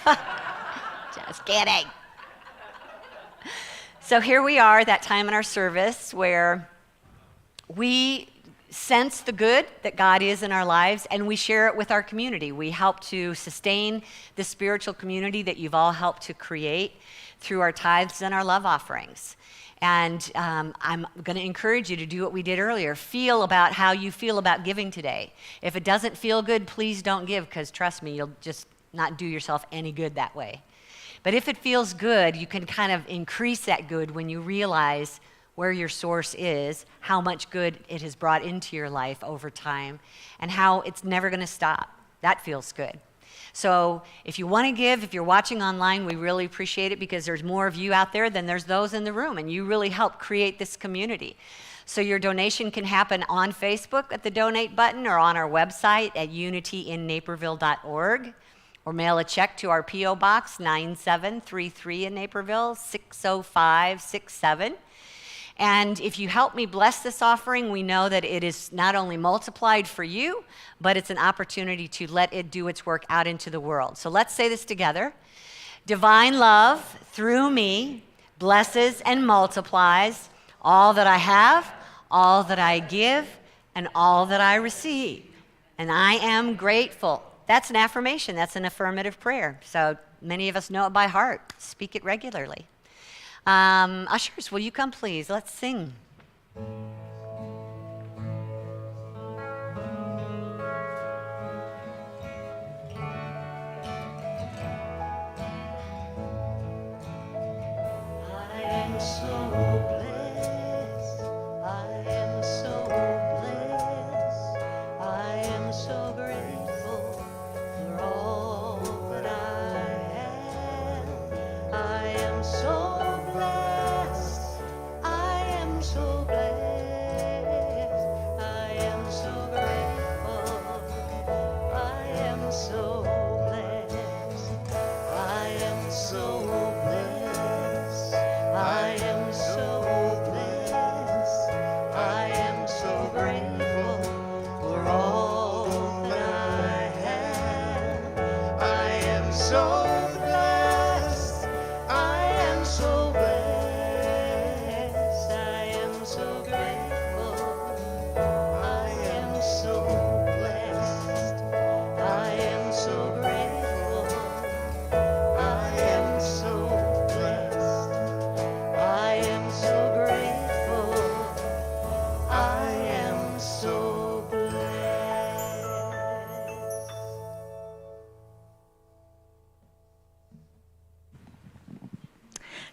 just kidding. So here we are, that time in our service where we sense the good that God is in our lives, and we share it with our community. We help to sustain the spiritual community that you've all helped to create through our tithes and our love offerings. And I'm going to encourage you to do what we did earlier. Feel about how you feel about giving today. If it doesn't feel good, please don't give, because trust me, you'll just not do yourself any good that way. But if it feels good, you can kind of increase that good when you realize where your source is, how much good it has brought into your life over time, and how it's never going to stop. That feels good. So if you want to give, if you're watching online, we really appreciate it, because there's more of you out there than there's those in the room, and you really help create this community. So your donation can happen on Facebook at the donate button, or on our website at unityinnaperville.org, or mail a check to our P.O. Box 9733 in Naperville, 60567. And if you help me bless this offering, we know that it is not only multiplied for you, but it's an opportunity to let it do its work out into the world. So let's say this together. Divine love through me blesses and multiplies all that I have, all that I give, and all that I receive. And I am grateful. That's an affirmation. That's an affirmative prayer. So many of us know it by heart. Speak it regularly. Ushers, will you come please? Let's sing. I am so blessed. I am so blessed. I am so grateful for all that I have. I am so blessed. I am so blessed.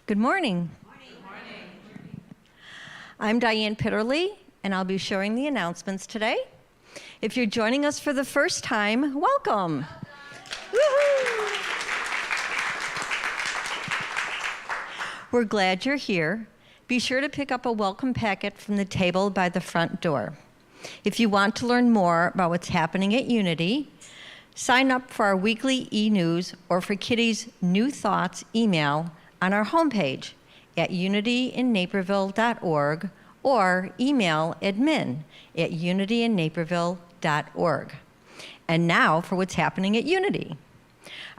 Good morning. I'm Diane Pitterly, and I'll be sharing the announcements today. If you're joining us for the first time, welcome. Woohoo! We're glad you're here. Be sure to pick up a welcome packet from the table by the front door. If you want to learn more about what's happening at Unity, sign up for our weekly e-news or for Kitty's New Thoughts email on our homepage at unityinnaperville.org or email admin@unityinnaperville.org. And now for what's happening at Unity.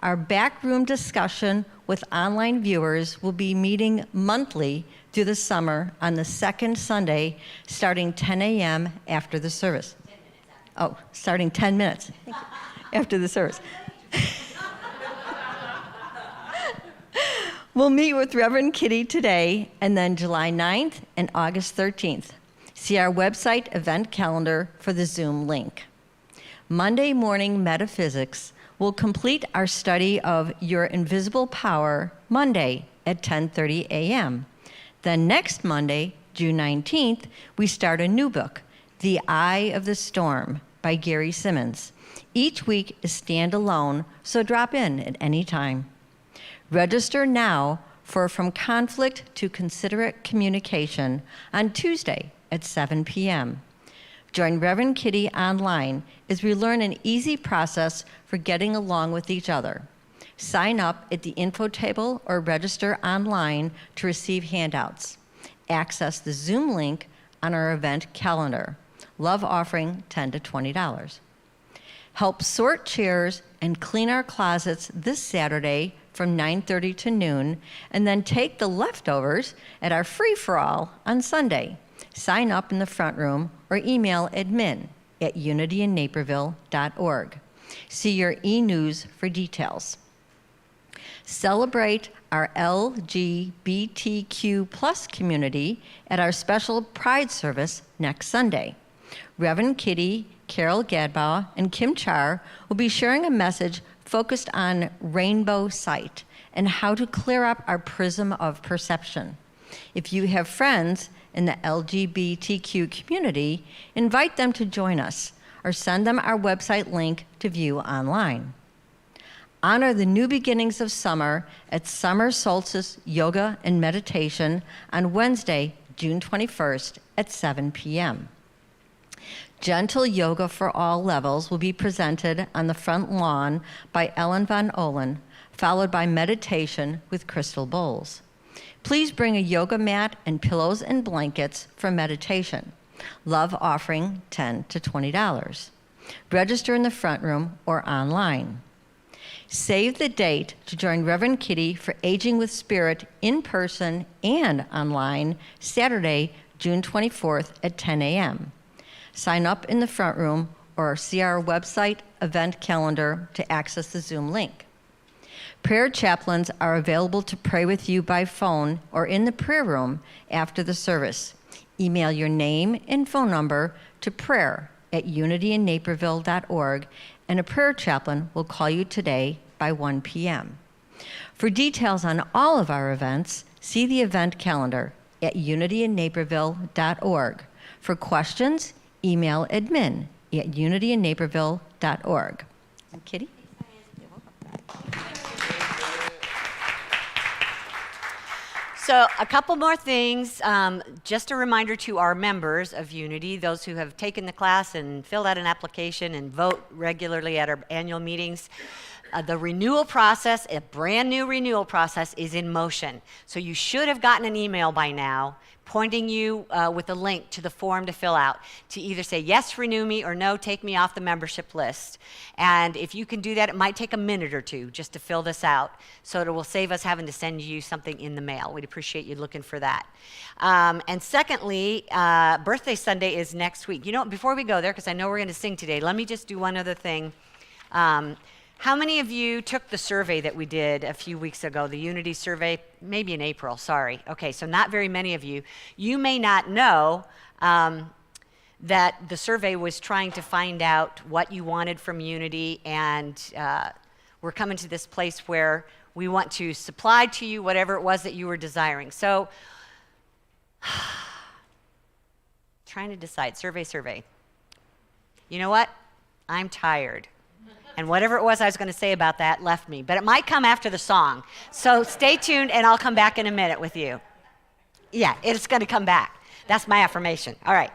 Our backroom discussion with online viewers will be meeting monthly through the summer on the second Sunday, starting 10 a.m. after the service. Starting 10 minutes after the service. We'll meet with Reverend Kitty today and then July 9th and August 13th. See our website event calendar for the Zoom link. Monday morning Metaphysics will complete our study of Your Invisible Power Monday at 10:30 a.m. Then next Monday, June 19th, we start a new book, The Eye of the Storm by Gary Simmons. Each week is standalone, so drop in at any time. Register now for From Conflict to Considerate Communication on Tuesday at 7 p.m. Join Reverend Kitty online as we learn an easy process for getting along with each other. Sign up at the info table or register online to receive handouts. Access the Zoom link on our event calendar. Love offering $10 to $20. Help sort chairs and clean our closets this Saturday from 9:30 to noon, and then take the leftovers at our free-for-all on Sunday. Sign up in the front room or email admin@unityinnaperville.org. See your e-news for details. Celebrate our LGBTQ plus community at our special Pride service next Sunday. Reverend Kitty, Carol Gadbaugh, and Kim Char will be sharing a message focused on rainbow sight and how to clear up our prism of perception. If you have friends in the LGBTQ community, invite them to join us or send them our website link to view online. Honor the new beginnings of summer at Summer Solstice Yoga and Meditation on Wednesday, June 21st at 7 p.m. Gentle yoga for all levels will be presented on the front lawn by Ellen Von Olen, followed by meditation with crystal bowls. Please bring a yoga mat and pillows and blankets for meditation. Love offering $10 to $20. Register in the front room or online. Save the date to join Reverend Kitty for Aging with Spirit in person and online Saturday, June 24th at 10 a.m. Sign up in the front room or see our website event calendar to access the Zoom link. Prayer chaplains are available to pray with you by phone or in the prayer room after the service. Email your name and phone number to prayer@unityinnaperville.org, and a prayer chaplain will call you today by 1 p.m. For details on all of our events, see the event calendar at unityinnaperville.org. For questions, email admin@unityinnaperville.org. Kitty? So a couple more things. Just a reminder to our members of Unity, those who have taken the class and filled out an application and vote regularly at our annual meetings. The renewal process, a brand new renewal process, is in motion. So you should have gotten an email by now pointing you with a link to the form to fill out to either say, yes, renew me, or no, take me off the membership list. And if you can do that, it might take a minute or two just to fill this out. So it will save us having to send you something in the mail. We'd appreciate you looking for that. And secondly, Birthday Sunday is next week. You know, before we go there, because I know we're going to sing today, let me just do one other thing. How many of you took the survey that we did a few weeks ago, the Unity survey, maybe in April, sorry. Okay, so not very many of you. You may not know that the survey was trying to find out what you wanted from Unity, and we're coming to this place where We want to supply to you whatever it was that you were desiring. So, trying to decide, survey. You know what? I'm tired. And whatever it was I was going to say about that left me. But it might come after the song. So stay tuned, and I'll come back in a minute with you. Yeah, it's going to come back. That's my affirmation. All right.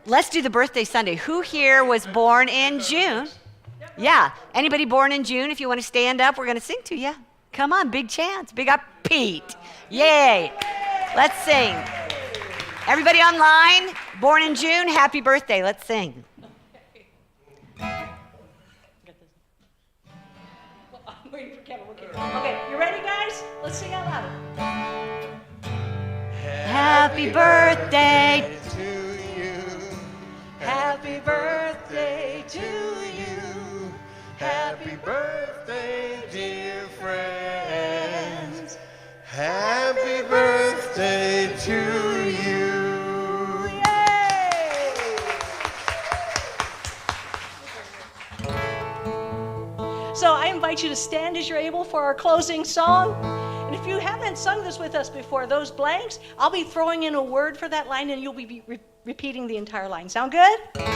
Let's do the birthday Sunday. Who here was born in June? Yeah. Anybody born in June? If you want to stand up, we're going to sing to you. Come on, big chance. Big up, Pete. Yay. Let's sing. Everybody online, born in June, happy birthday. Let's sing. I'm waiting for Kevin. Okay, you ready, guys? Let's sing out loud. Happy birthday to you. Happy birthday to you. Happy birthday, dear friends. Happy birthday to you. So I invite you to stand as you're able for our closing song. And if you haven't sung this with us before, those blanks, I'll be throwing in a word for that line and you'll be repeating the entire line. Sound good? There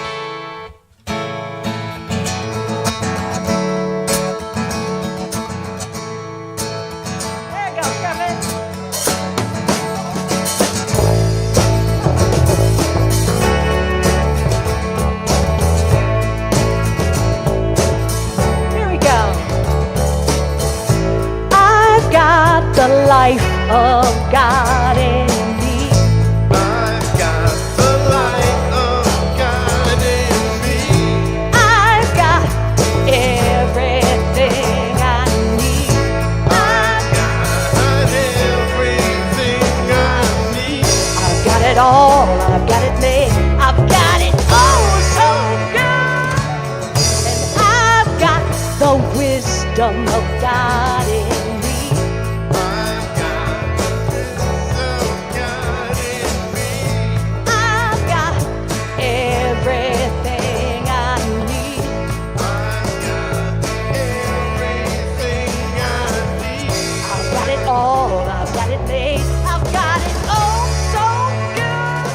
you go, Kevin. The life of God in me. I've got the light of God in me. I've got everything I need. I've got everything I need. I've got it all. I've got it made. I've got it oh so good. And I've got the wisdom of God in me. I've got it made, I've got it oh so good,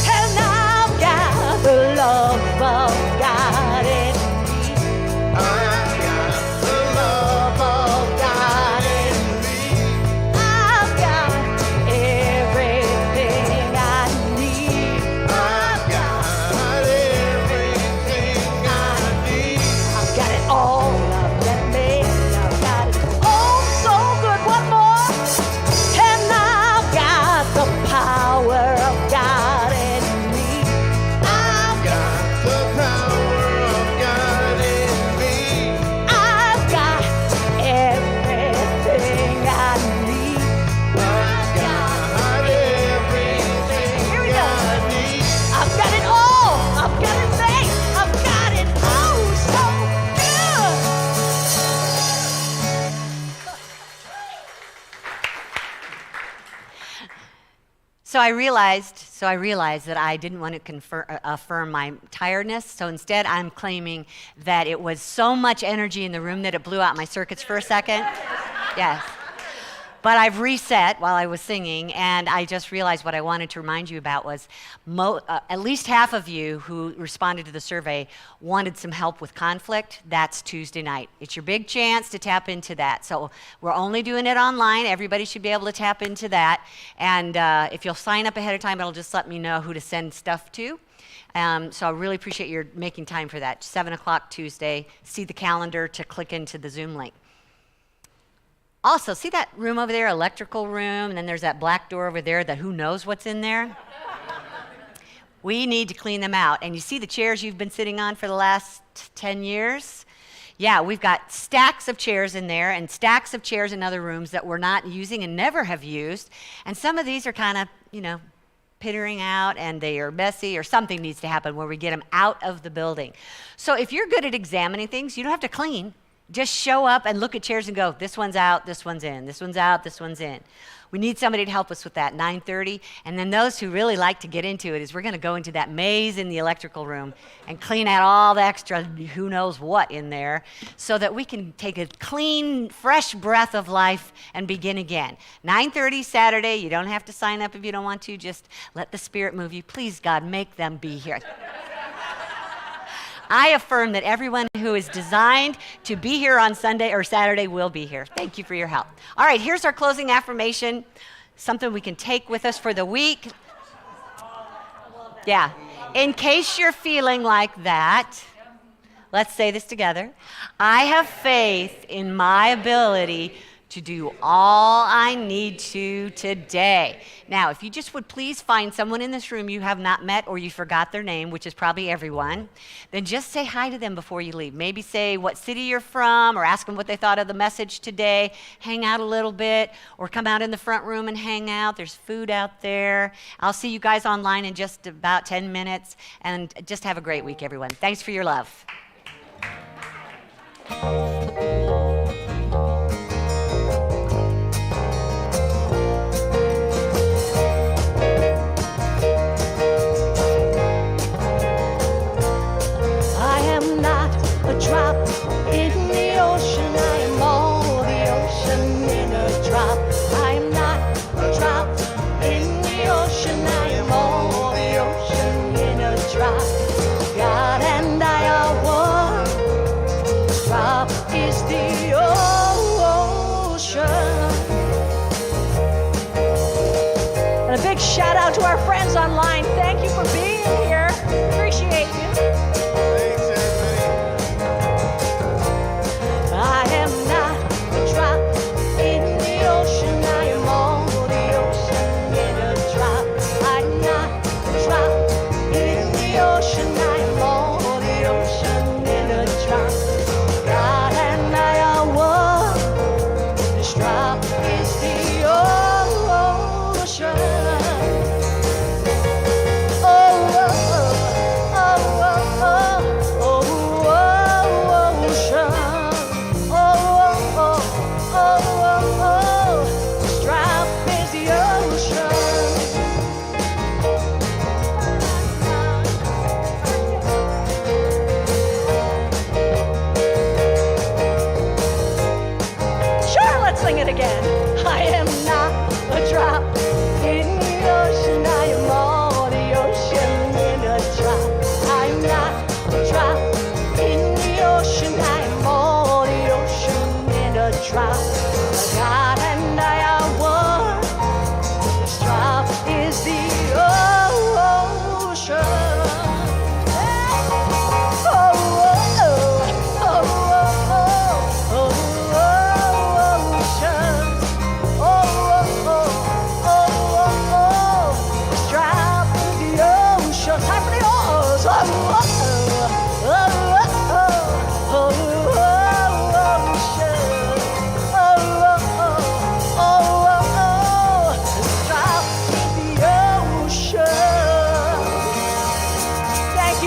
and I've got the love of God in me. I've got the love of God in me. I've got everything I need. I've got everything I need. I've got it all, I've got it made, I've got it oh so good. One more, and I've got the power of God in me. I've Got the power of God in me. I've got everything I need. I've got everything Here we go. I need. I've got it all. I've got it made. I've got it oh so good. So I realized that I didn't want to affirm my tiredness. So instead, I'm claiming that it was so much energy in the room that it blew out my circuits for a second. Yes. But I've reset while I was singing, and I just realized what I wanted to remind you about was at least half of you who responded to the survey wanted some help with conflict. That's Tuesday night. It's your big chance to tap into that. So we're only doing it online. Everybody should be able to tap into that. And if you'll sign up ahead of time, it'll just let me know who to send stuff to. So I really appreciate your making time for that. 7 o'clock Tuesday. See the calendar to click into the Zoom link. Also, see that room over there, electrical room, and then there's that black door over there that who knows what's in there? We need to clean them out. And you see the chairs you've been sitting on for the last 10 years? Yeah, we've got stacks of chairs in there and stacks of chairs in other rooms that we're not using and never have used. And some of these are kind of, pittering out and they are messy or something needs to happen where we get them out of the building. So if you're good at examining things, you don't have to clean. Just show up and look at chairs and go, this one's out, this one's in, this one's out, this one's in. We need somebody to help us with that, 9:30. And then those who really like to get into it is we're going to go into that maze in the electrical room and clean out all the extra who knows what in there so that we can take a clean, fresh breath of life and begin again. 9:30 Saturday. You don't have to sign up if you don't want to. Just let the Spirit move you. Please, God, make them be here. I affirm that everyone who is designed to be here on Sunday or Saturday will be here. Thank you for your help. All right, here's our closing affirmation, something we can take with us for the week. Yeah. In case you're feeling like that, let's say this together. I have faith in my ability to do all I need to today. Now, if you just would please find someone in this room you have not met or you forgot their name, which is probably everyone, then just say hi to them before you leave. Maybe say what city you're from or ask them what they thought of the message today. Hang out a little bit or come out in the front room and hang out. There's food out there. I'll see you guys online in just about 10 minutes, and just have a great week, everyone. Thanks for your love. Drop in the ocean, I am all the ocean in a drop. I am not a drop in the ocean, I am all the ocean in a drop. God and I are one. This drop is the ocean. And a big shout out to our friends online. Thank you for being here. Appreciate you.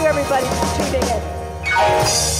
Everybody for tuning in.